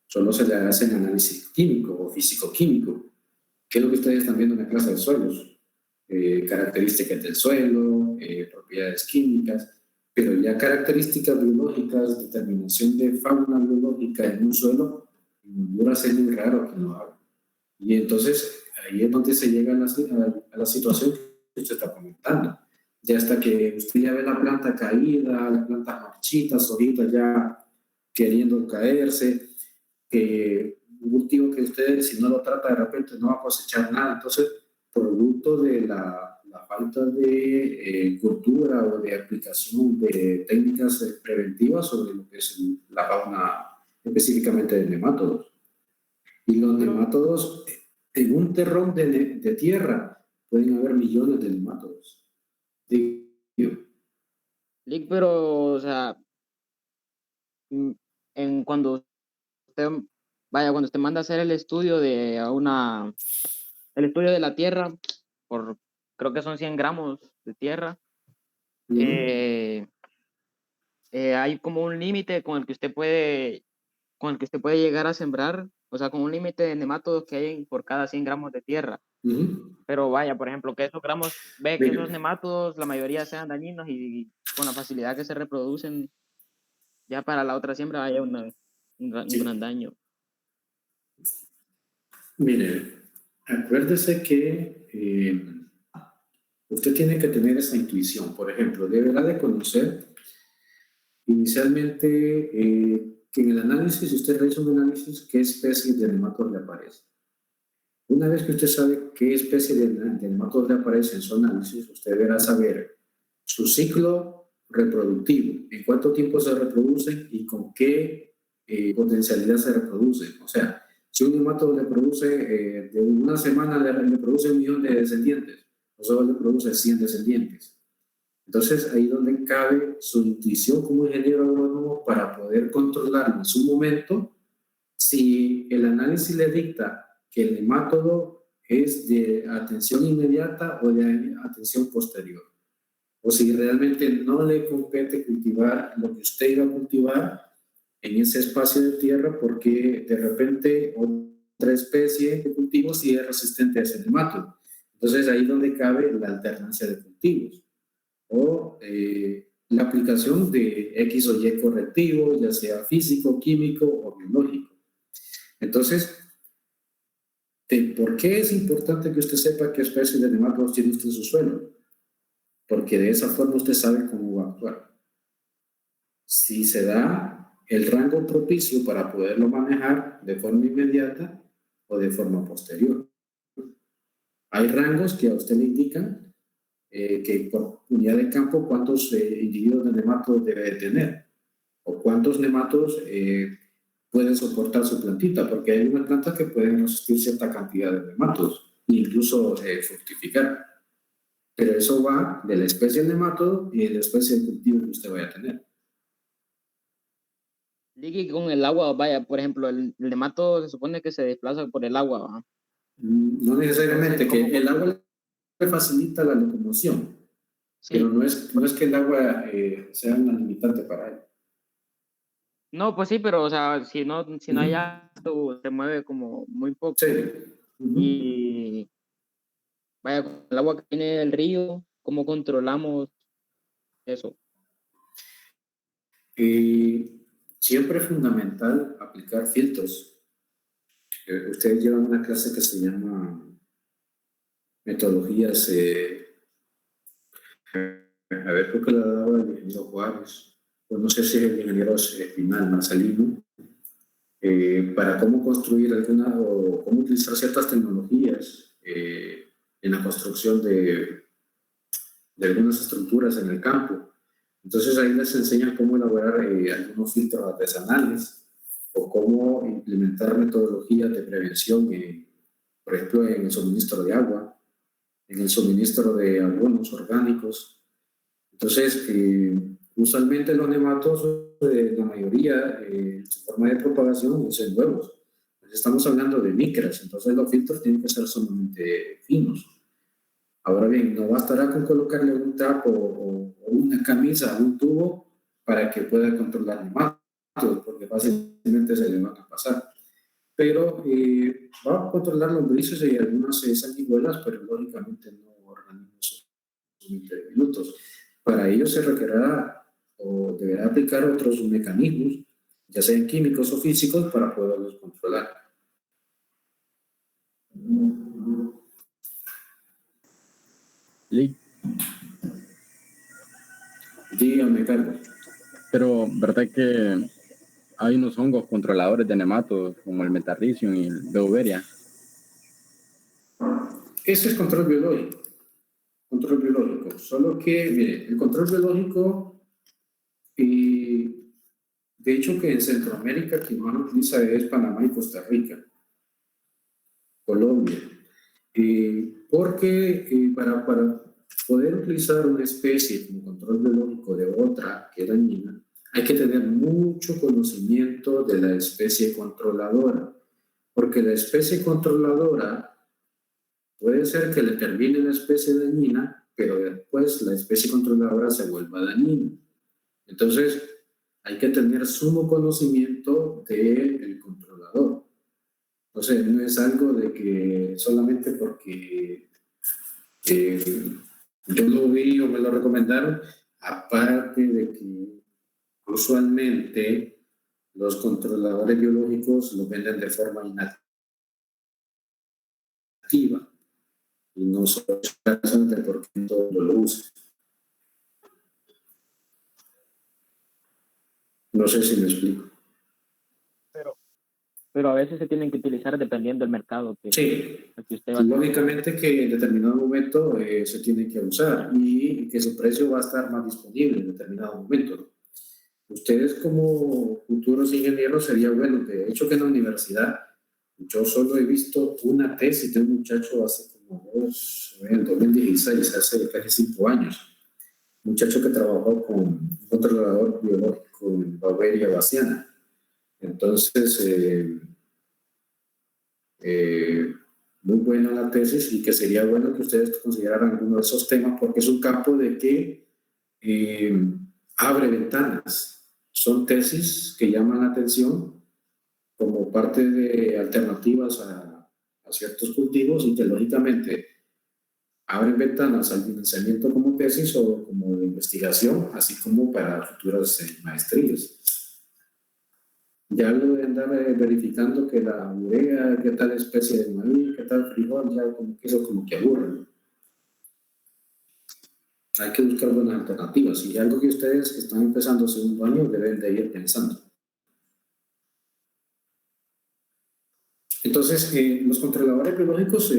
S1: solo se le hacen análisis químico o físico-químico, que es lo que ustedes están viendo en la clase de suelos, características del suelo, propiedades químicas, pero ya características biológicas, determinación de fauna biológica en un suelo, en Honduras es muy raro que lo haga. Y entonces ahí es donde se llega a la situación que usted está comentando. Ya hasta que usted ya ve la planta caída, las plantas marchitas, hojitas ya queriendo caerse, que un cultivo que usted si no lo trata de repente no va a cosechar nada. Entonces, producto de la falta de cultura o de aplicación de técnicas preventivas sobre lo que es la fauna específicamente de nemátodos. Y los nemátodos, en un terrón de tierra, pueden haber millones de nemátodos.
S11: Pero, o sea, cuando usted manda a hacer el estudio de el estudio de la tierra, creo que son 100 gramos de tierra, hay como un límite con el que usted puede llegar a sembrar, o sea, con un límite de nemátodos que hay por cada 100 gramos de tierra. Pero vaya, por ejemplo, que esos gramos, que esos nemátodos, la mayoría sean dañinos y con la facilidad que se reproducen, ya para la otra siembra haya un gran daño.
S1: Mire, acuérdese que usted tiene que tener esa intuición. Por ejemplo, deberá de conocer inicialmente que en el análisis, si usted realiza un análisis, qué especie de nematodos le aparece. Una vez que usted sabe qué especie de nematodos le aparece en su análisis, usted deberá saber su ciclo reproductivo, en cuánto tiempo se reproducen y con qué potencialidad se reproducen. O sea, si un nematodo le produce, de una semana le produce 1 millón de descendientes, o solo le produce 100 descendientes. Entonces, ahí donde cabe su intuición como ingeniero agrónomo para poder controlar en su momento si el análisis le dicta que el nemátodo es de atención inmediata o de atención posterior. O si realmente no le compete cultivar lo que usted iba a cultivar en ese espacio de tierra porque de repente otra especie de cultivo sí es resistente a ese nemátodo. Entonces, ahí donde cabe la alternancia de cultivos o la aplicación de X o Y correctivo, ya sea físico, químico o biológico. Entonces, ¿por qué es importante que usted sepa qué especie de nematodos tiene usted en su suelo? Porque de esa forma usted sabe cómo va a actuar. Si se da el rango propicio para poderlo manejar de forma inmediata o de forma posterior. Hay rangos que a usted le indican que por unidad de campo cuántos individuos de nematodos debe de tener o cuántos nematodos puede soportar su plantita, porque hay unas plantas que pueden resistir cierta cantidad de nematodos, incluso fructificar. Pero eso va de la especie de nematodo y de la especie de cultivo que usted vaya a tener.
S11: Ligue con el agua, vaya, por ejemplo, el nemato se supone que se desplaza por el agua, ¿va?
S1: No necesariamente, que el agua le facilita la locomoción, sí, pero no es que el agua sea una limitante para él.
S11: No, pues sí, pero o sea, si no hay agua, se mueve como muy poco.
S1: Sí.
S11: Y vaya, con el agua que viene del río, ¿cómo controlamos eso?
S1: Siempre es fundamental aplicar filtros. Ustedes llevan una clase que se llama metodologías, a ver, creo que la daba el ingeniero Juárez, pues no sé si es el ingeniero Espinal, Marcelino, para cómo construir alguna o cómo utilizar ciertas tecnologías en la construcción de algunas estructuras en el campo. Entonces ahí les enseñan cómo elaborar algunos filtros artesanales o cómo implementar metodologías de prevención, por ejemplo, en el suministro de agua, en el suministro de abonos orgánicos. Entonces, usualmente los nematodos, la mayoría, su forma de propagación es en huevos. Entonces, estamos hablando de micras, entonces los filtros tienen que ser sumamente finos. Ahora bien, no bastará con colocarle un trapo o una camisa a un tubo para que pueda controlar nematodos, porque fácilmente se le van a pasar. Pero va a controlar lombrices y algunas sanguijuelas, pero lógicamente no organismos minutos. Para ello se requerirá o deberá aplicar otros mecanismos, ya sean químicos o físicos, para poderlos controlar. Dígame, Carlos.
S12: Pero, ¿verdad que hay unos hongos controladores de nematodos como el Metarrhizium y el Beauveria?
S1: Este es control biológico. Control biológico. Solo que, mire, el control biológico, de hecho que en Centroamérica quien más lo utiliza es Panamá y Costa Rica. Colombia. Porque para poder utilizar una especie como control biológico de otra que es dañina, hay que tener mucho conocimiento de la especie controladora, porque la especie controladora puede ser que le termine la especie dañina, pero después la especie controladora se vuelva dañina. Entonces, hay que tener sumo conocimiento del controlador. Entonces, no es algo de que solamente porque yo lo vi o me lo recomendaron, aparte de que usualmente los controladores biológicos lo venden de forma inactiva y no solo de por qué todo lo usa. No sé si me explico.
S11: Pero a veces se tienen que utilizar dependiendo del mercado.
S1: Sí, lógicamente que en determinado momento se tiene que usar y que su precio va a estar más disponible en determinado momento. Ustedes como futuros ingenieros sería bueno, de hecho que en la universidad yo solo he visto una tesis de un muchacho hace como en 2016, hace casi 5 años, un muchacho que trabajó con un controlador biológico en Beauveria baciana. Entonces, muy buena la tesis y que sería bueno que ustedes consideraran alguno de esos temas porque es un campo de que abre ventanas. Son tesis que llaman la atención como parte de alternativas a ciertos cultivos y que lógicamente abren ventanas al financiamiento como tesis o como de investigación, así como para futuras maestrías. Ya lo de andar verificando que la urea, qué tal especie de maíz, qué tal frijol, ya como que eso como que aburre, ¿no? Hay que buscar buenas alternativas y algo que ustedes que están empezando el segundo año deben de ir pensando. Entonces, los controladores biológicos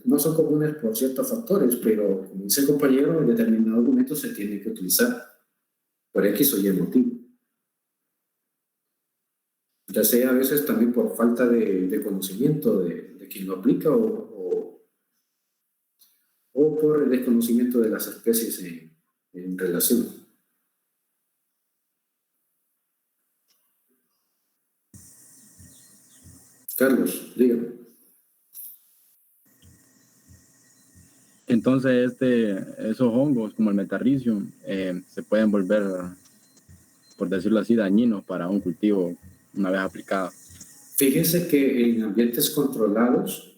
S1: no son comunes por ciertos factores, pero como dice el compañero, en determinados momentos se tiene que utilizar por X o Y motivo. ya sea a veces también por falta de conocimiento de quien lo aplica o por el desconocimiento de las especies en relación. Carlos, dígame.
S12: Entonces, esos hongos como el Metarrhizium se pueden volver, por decirlo así, dañinos para un cultivo una vez aplicado.
S1: Fíjense que en ambientes controlados,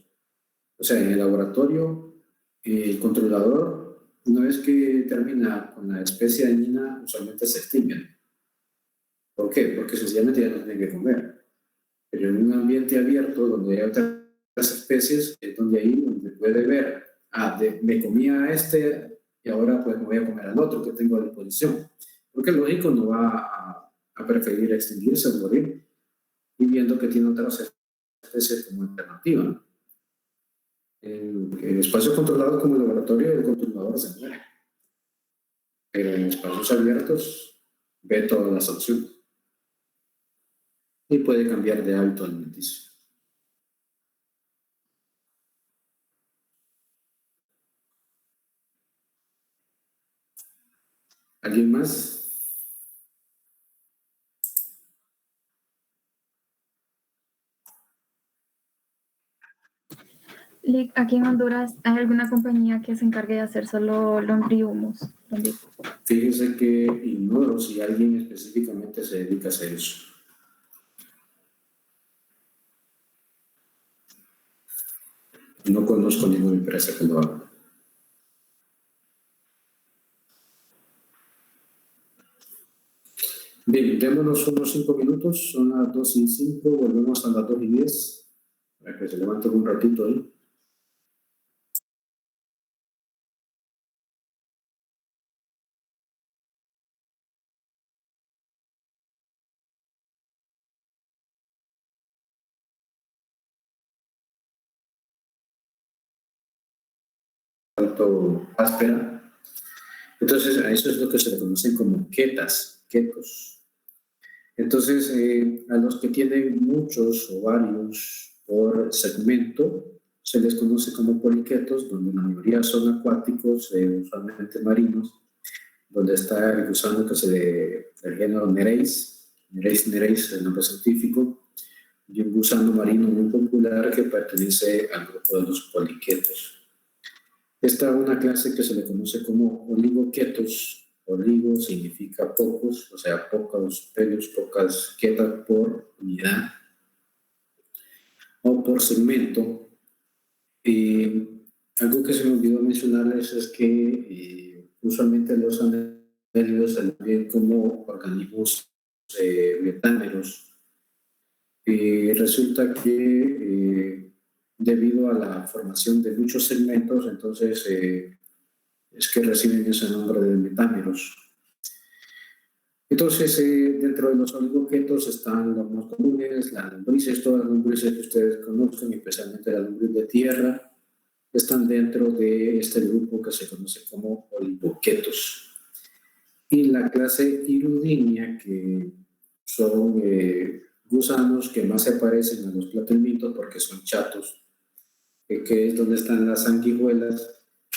S1: o sea, en el laboratorio, el controlador, una vez que termina con la especie dañina, usualmente se extinguen. ¿Por qué? Porque sencillamente ya no tienen que comer. Pero en un ambiente abierto, donde hay otras especies, es donde puede ver, me comía a este y ahora pues me voy a comer al otro que tengo a disposición. Porque el lógico no va a preferir extinguirse o morir, y viendo que tiene otras especies como alternativa. En espacios controlados como el laboratorio, el controlador se muere. Pero en espacios abiertos ve todas las opciones. Y puede cambiar de hábito alimenticio. ¿Alguien más?
S5: Lick, aquí en Honduras, ¿hay alguna compañía que se encargue de hacer solo lombrihumos?
S1: Fíjese que ignoro si alguien específicamente se dedica a hacer eso. No conozco ninguna empresa que lo haga. Bien, démonos unos 5 minutos, son las 2:05, volvemos a las 2:10, para que se levanten un ratito ahí. Áspera. Entonces, a eso es lo que se le conocen como ketos. Entonces, a los que tienen muchos ovarios por segmento, se les conoce como poliquetos, donde la mayoría son acuáticos, usualmente marinos, donde está el gusano que del género Nereis, el nombre científico, y un gusano marino muy popular que pertenece al grupo de los poliquetos. Esta es una clase que se le conoce como oligoquetos. Oligo significa pocos, o sea, pocos pelos, pocas quetas por unidad o por segmento. Algo que se me olvidó mencionarles es que usualmente los anelios se ven como organismos metámeros. Resulta que debido a la formación de muchos segmentos, entonces es que reciben ese nombre de metámeros. Entonces, dentro de los oligoquetos están los más comunes, las lombrices, todas las lombrices que ustedes conozcan, especialmente la lombriz de tierra, están dentro de este grupo que se conoce como oligoquetos. Y la clase Irudinia, que son gusanos que más se parecen a los platelmintos porque son chatos, que es donde están las sanguijuelas,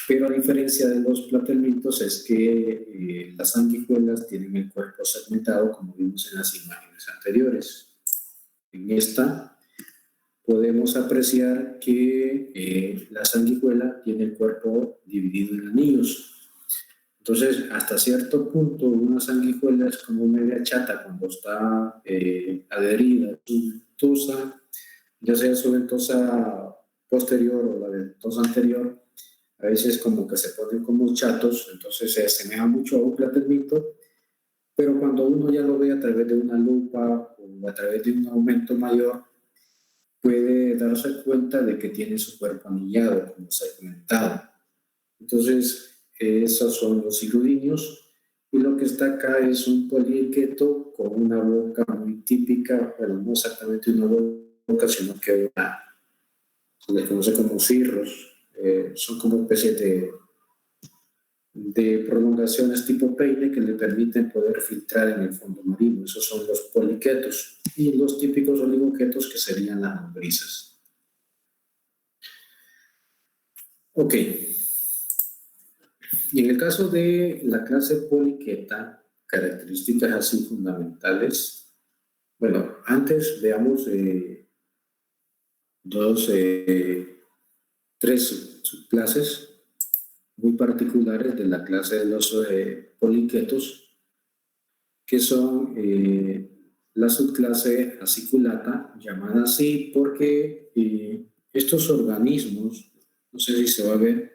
S1: pero a diferencia de los platelmintos es que las sanguijuelas tienen el cuerpo segmentado, como vimos en las imágenes anteriores. En esta podemos apreciar que la sanguijuela tiene el cuerpo dividido en anillos. Entonces, hasta cierto punto, una sanguijuela es como media chata cuando está adherida a su ventosa, ya sea su ventosa posterior o la ventosa anterior. A veces como que se ponen como chatos, entonces se asemeja mucho a un platelmito, pero cuando uno ya lo ve a través de una lupa o a través de un aumento mayor, puede darse cuenta de que tiene su cuerpo anillado, como segmentado. Entonces, esos son los irudiños, y lo que está acá es un poliqueto con una boca muy típica, pero no exactamente una boca, sino que se les conoce como cirros. Son como especies de prolongaciones tipo peine que le permiten poder filtrar en el fondo marino. Esos son los poliquetos y los típicos oligoquetos que serían las lombrices. Ok. Y en el caso de la clase poliqueta, características así fundamentales. Bueno, antes veamos tres subclases muy particulares de la clase de los poliquetos, que son la subclase aciculata, llamada así porque estos organismos, no sé si se va a ver,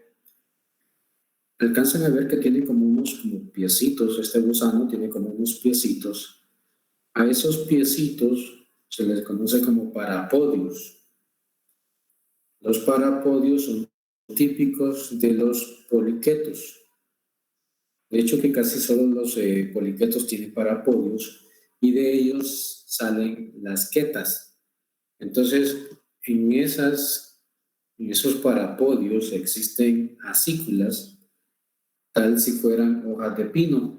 S1: alcanzan a ver que tienen como unos piecitos, este gusano tiene como unos piecitos. A esos piecitos se les conoce como parapodios. Los parapodios son típicos de los poliquetos. De hecho, que casi solo los poliquetos tienen parapodios y de ellos salen las quetas. Entonces, en esos parapodios existen acículas, tal si fueran hojas de pino.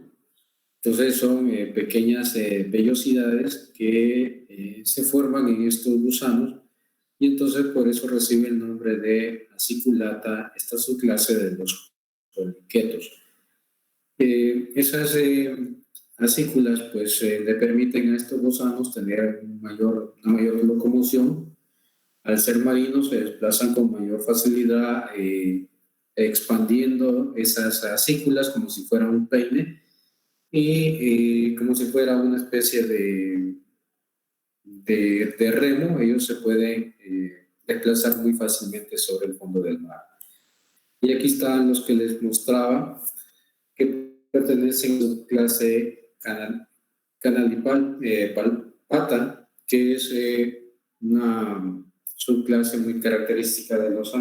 S1: Entonces son pequeñas vellosidades que se forman en estos gusanos y entonces por eso recibe el nombre de aciculata, esta subclase de los poliquetos. Esas acículas pues le permiten a estos gusanos tener una mayor locomoción. Al ser marinos se desplazan con mayor facilidad expandiendo esas acículas como si fuera un peine y como si fuera una especie de remo, ellos se pueden desplazar muy fácilmente sobre el fondo del mar. Y aquí están los que les mostraba que pertenecen a la clase Canalipata, que es una subclase muy característica de los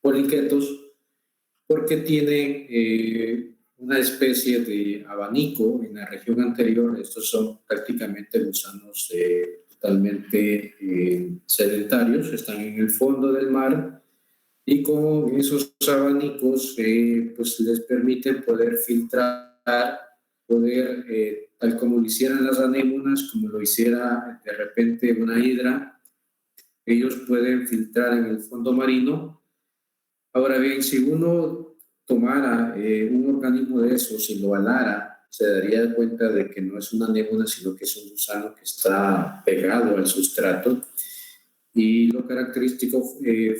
S1: poliquetos, porque tienen una especie de abanico en la región anterior. Estos son prácticamente gusanos totalmente sedentarios, están en el fondo del mar y con esos abanicos pues les permiten poder filtrar, tal como lo hicieran las anémonas, como lo hiciera de repente una hidra, ellos pueden filtrar en el fondo marino. Ahora bien, si uno tomara un organismo de esos y lo alara, se daría cuenta de que no es una anémona, sino que es un gusano que está pegado al sustrato. Y lo característico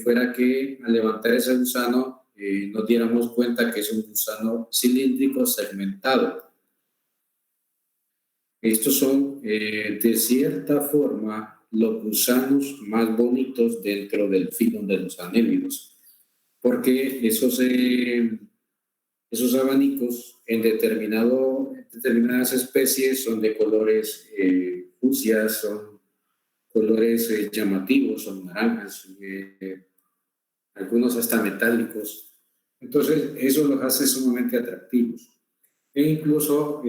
S1: fuera que al levantar ese gusano nos diéramos cuenta que es un gusano cilíndrico segmentado. Estos son, de cierta forma, los gusanos más bonitos dentro del filón de los anélidos, porque esos abanicos en determinadas especies son de colores fucsias, son colores llamativos, son naranjas, algunos hasta metálicos. Entonces, eso los hace sumamente atractivos. E incluso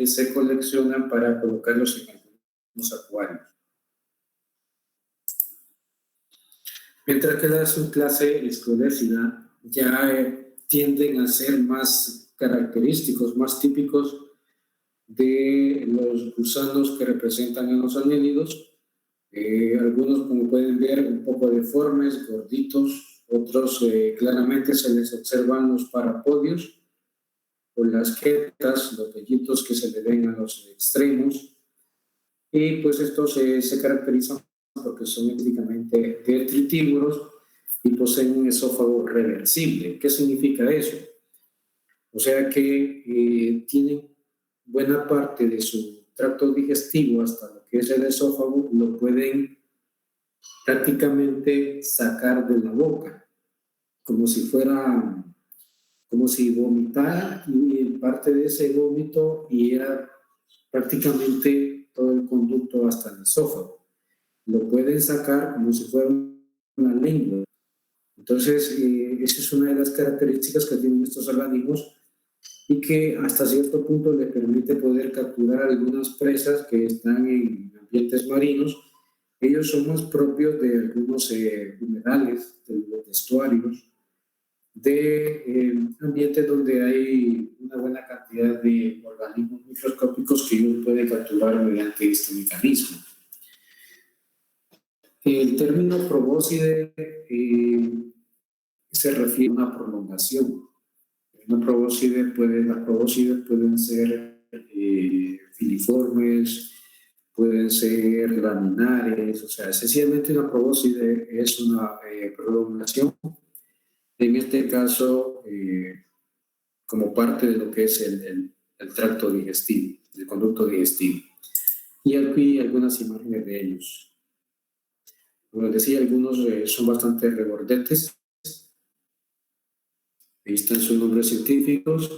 S1: se coleccionan para colocarlos en algunos acuarios. Mientras que la subclase Scrodécida ya tienden a ser más característicos, más típicos de los gusanos que representan a los anélidos. Algunos, como pueden ver, un poco deformes, gorditos, otros claramente se les observan los parapodios o las quetas, los vellitos que se le ven a los extremos, y pues estos se caracterizan porque son típicamente detritívoros y poseen un esófago reversible. ¿Qué significa eso? O sea que tienen buena parte de su tracto digestivo hasta lo que es el esófago, lo pueden prácticamente sacar de la boca, como si vomitara y parte de ese vómito y era prácticamente todo el conducto hasta el esófago. Lo pueden sacar como si fuera una lengua. Entonces, esa es una de las características que tienen estos organismos y que hasta cierto punto le permite poder capturar algunas presas que están en ambientes marinos. Ellos son más propios de algunos humedales, de los estuarios, de ambientes donde hay una buena cantidad de organismos microscópicos que uno puede capturar mediante este mecanismo. El término probóscide se refiere a una prolongación. Las probóscides pueden ser filiformes, pueden ser laminares, o sea, sencillamente una probóscide es una prolongación, en este caso como parte de lo que es el tracto digestivo, el conducto digestivo. Y aquí algunas imágenes de ellos. Como les decía, algunos son bastante regordetes. Ahí están sus nombres científicos.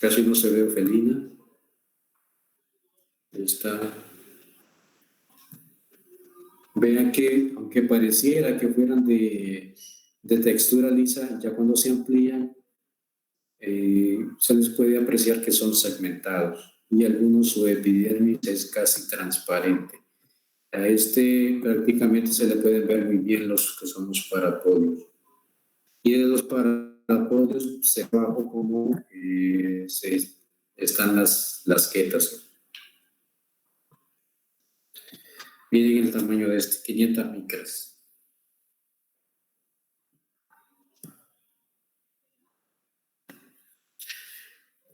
S1: Casi no se ve felina. Ahí está. Vean que, aunque pareciera que fueran de textura lisa, ya cuando se amplían, se les puede apreciar que son segmentados. Y algunos su epidermis es casi transparente. A este prácticamente se le pueden ver muy bien los que son los parapodios. Y de los parapodios se abajo como están las quetas. Miren el tamaño de este, 500 micras.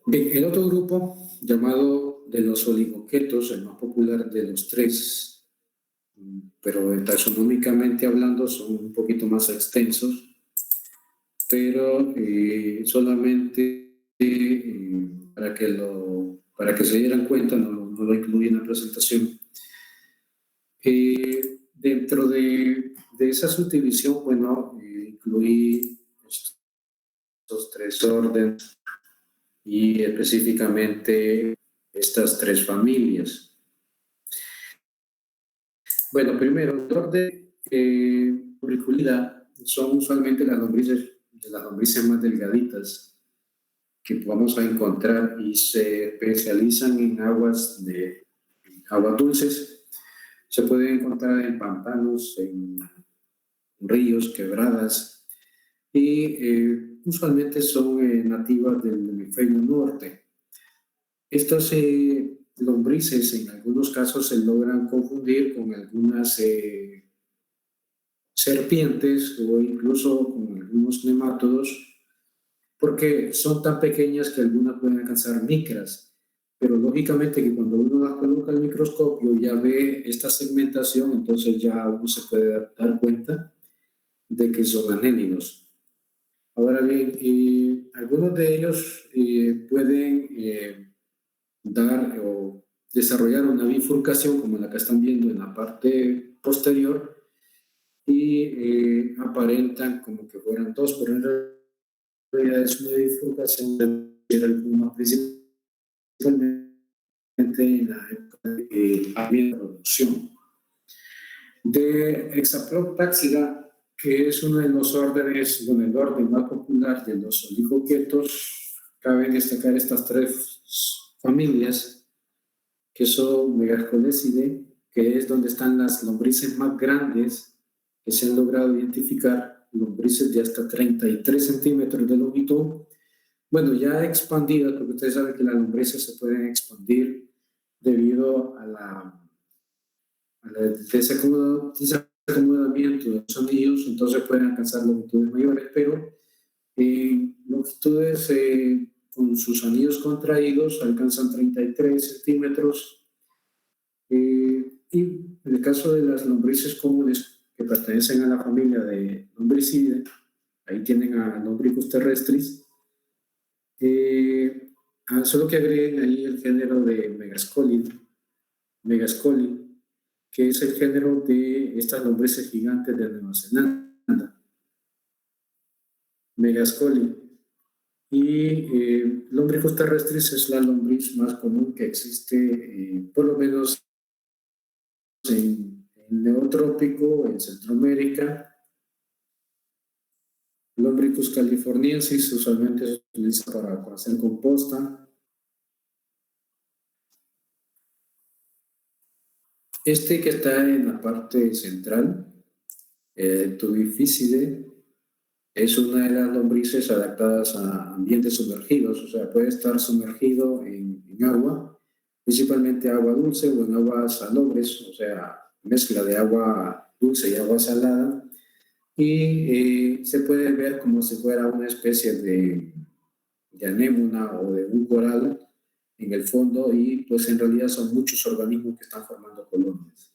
S1: Bien, el otro grupo, llamado de los oligoquetos, el más popular de los tres, pero taxonómicamente hablando son un poquito más extensos, pero solamente para que se dieran cuenta, no lo incluí en la presentación. Dentro de esa subdivisión, bueno, incluí estos tres órdenes y específicamente estas tres familias. Bueno, primero, el orden auriculida son usualmente las lombrices más delgaditas que vamos a encontrar y se especializan en aguas dulces. Se pueden encontrar en pantanos, en ríos, quebradas y usualmente son nativas del hemisferio norte. Estas lombrices en algunos casos se logran confundir con algunas serpientes o incluso con algunos nemátodos porque son tan pequeñas que algunas pueden alcanzar micras. Pero lógicamente que cuando uno las coloca al microscopio ya ve esta segmentación, entonces ya uno se puede dar cuenta de que son anélidos. Ahora bien, algunos de ellos pueden dar o desarrollar una bifurcación como la que están viendo en la parte posterior y aparentan como que fueran dos, pero en realidad es una bifurcación de alguna principalmente en la época de producción. De Hexaplotaxida, que es uno de los órdenes, bueno, el orden más popular de los oligoquetos, cabe destacar estas tres familias, que son Megascolecidae, que es donde están las lombrices más grandes que se han logrado identificar, lombrices de hasta 33 centímetros de longitud. Bueno, ya expandidas, porque ustedes saben que las lombrices se pueden expandir debido a desacomodamiento de los anillos, entonces pueden alcanzar longitudes mayores, pero longitudes con sus anillos contraídos alcanzan 33 centímetros. Y en el caso de las lombrices comunes que pertenecen a la familia de Lombricidae, ahí tienen a Lombricus terrestris, solo que agreguen ahí el género de Megascoli, que es el género de estas lombrices gigantes de Nueva Zelanda, Megascoli. Y Lombricus terrestris es la lombriz más común que existe, por lo menos en Neotrópico, en Centroamérica. Lombricus californiensis usualmente se utiliza para hacer composta. Este que está en la parte central Tubificidae es una de las lombrices adaptadas a ambientes sumergidos, o sea, puede estar sumergido en agua, principalmente agua dulce o en aguas salobres, o sea, mezcla de agua dulce y agua salada, y se puede ver como si fuera una especie de anémona o de un coral en el fondo, y pues en realidad son muchos organismos que están formando colonias.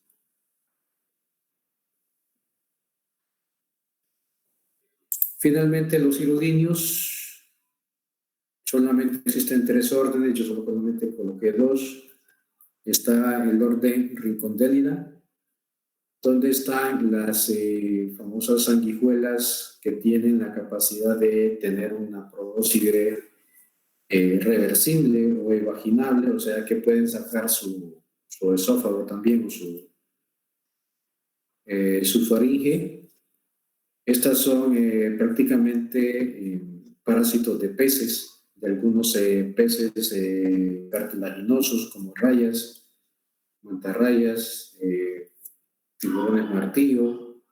S1: Finalmente, los hirudinios, solamente existen 3 órdenes, yo solamente coloqué 2. Está el orden Rincondélida, donde están las famosas sanguijuelas que tienen la capacidad de tener una probóscide reversible o evaginable, o sea que pueden sacar su esófago también o su faringe. Estas son prácticamente parásitos de peces, de algunos peces cartilaginosos como rayas, mantarrayas, tiburones martillo.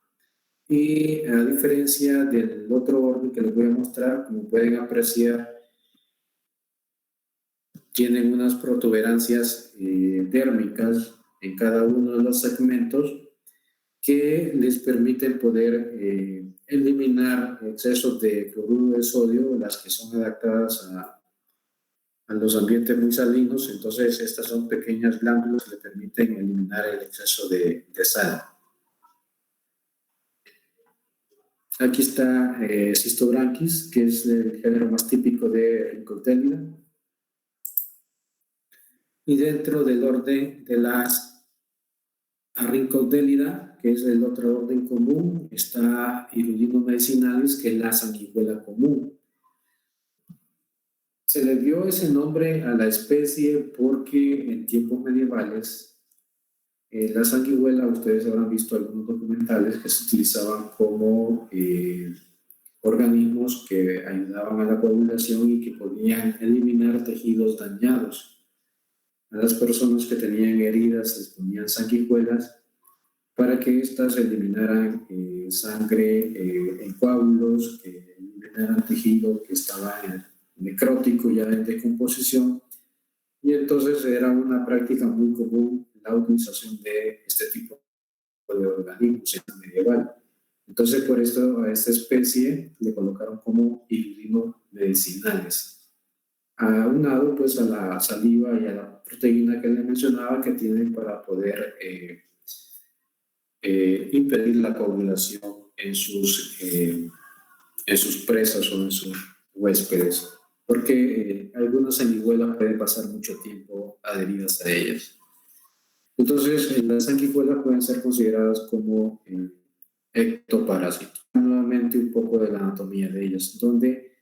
S1: Y a diferencia del otro orden que les voy a mostrar, como pueden apreciar, tienen unas protuberancias dérmicas en cada uno de los segmentos que les permiten poder eliminar excesos de cloruro de sodio, las que son adaptadas a los ambientes muy salinos. Entonces, estas son pequeñas glándulas que le permiten eliminar el exceso de sal. Aquí está Cistobranquis, que es el género más típico de Rincondélida. Y dentro del orden de las Rincondélida, que es el otro orden común, está Hirudinus medicinalis, que es la sanguijuela común. Se le dio ese nombre a la especie porque en tiempos medievales la sanguijuela, ustedes habrán visto algunos documentales que se utilizaban como organismos que ayudaban a la coagulación y que podían eliminar tejidos dañados. A las personas que tenían heridas les ponían sanguijuelas para que éstas eliminaran sangre en coágulos, que eliminaran tejido que estaba necrótico, ya en descomposición. Y entonces era una práctica muy común la utilización de este tipo de organismos en la medieval. Entonces, por esto a esta especie le colocaron como Hirudinus medicinales. Aunado pues a la saliva y a la proteína que les mencionaba que tienen para poder impedir la coagulación en sus presas o en sus huéspedes, porque algunas sanguijuelas pueden pasar mucho tiempo adheridas a ellas. Entonces, las sanguijuelas pueden ser consideradas como ectoparásitos. Nuevamente, un poco de la anatomía de ellas, donde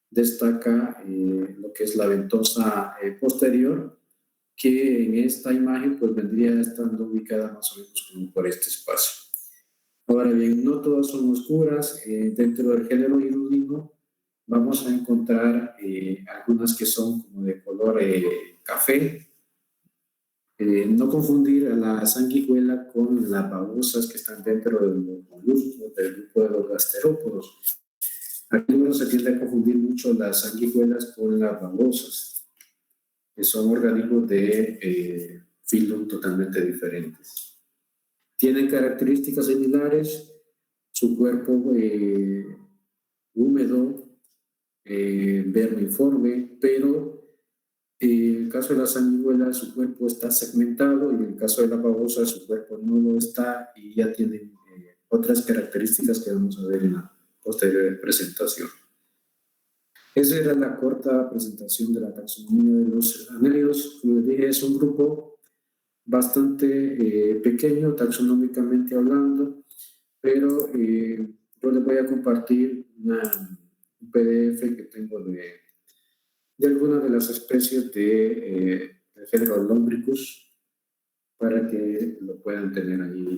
S1: destaca lo que es la ventosa posterior, que en esta imagen pues vendría estando ubicada más o menos como por este espacio. Ahora bien, no todas son oscuras. Dentro del género hirudino vamos a encontrar algunas que son como de color café. No confundir a la sanguijuela con las babosas que están dentro de los moluscos, del grupo de los gasterópodos. Aquí no se tiende a confundir mucho las sanguijuelas con las babosas, que son organismos de filo totalmente diferentes. Tienen características similares, su cuerpo húmedo, vermiforme, pero en el caso de la sanguijuela su cuerpo está segmentado y en el caso de la babosa su cuerpo no lo está y ya tienen otras características que vamos a ver en la posterior presentación. Esa era la corta presentación de la taxonomía de los anélidos. Como les dije, es un grupo bastante pequeño taxonómicamente hablando, pero yo les voy a compartir un PDF que tengo de algunas de las especies del género Lombricus para que lo puedan tener ahí.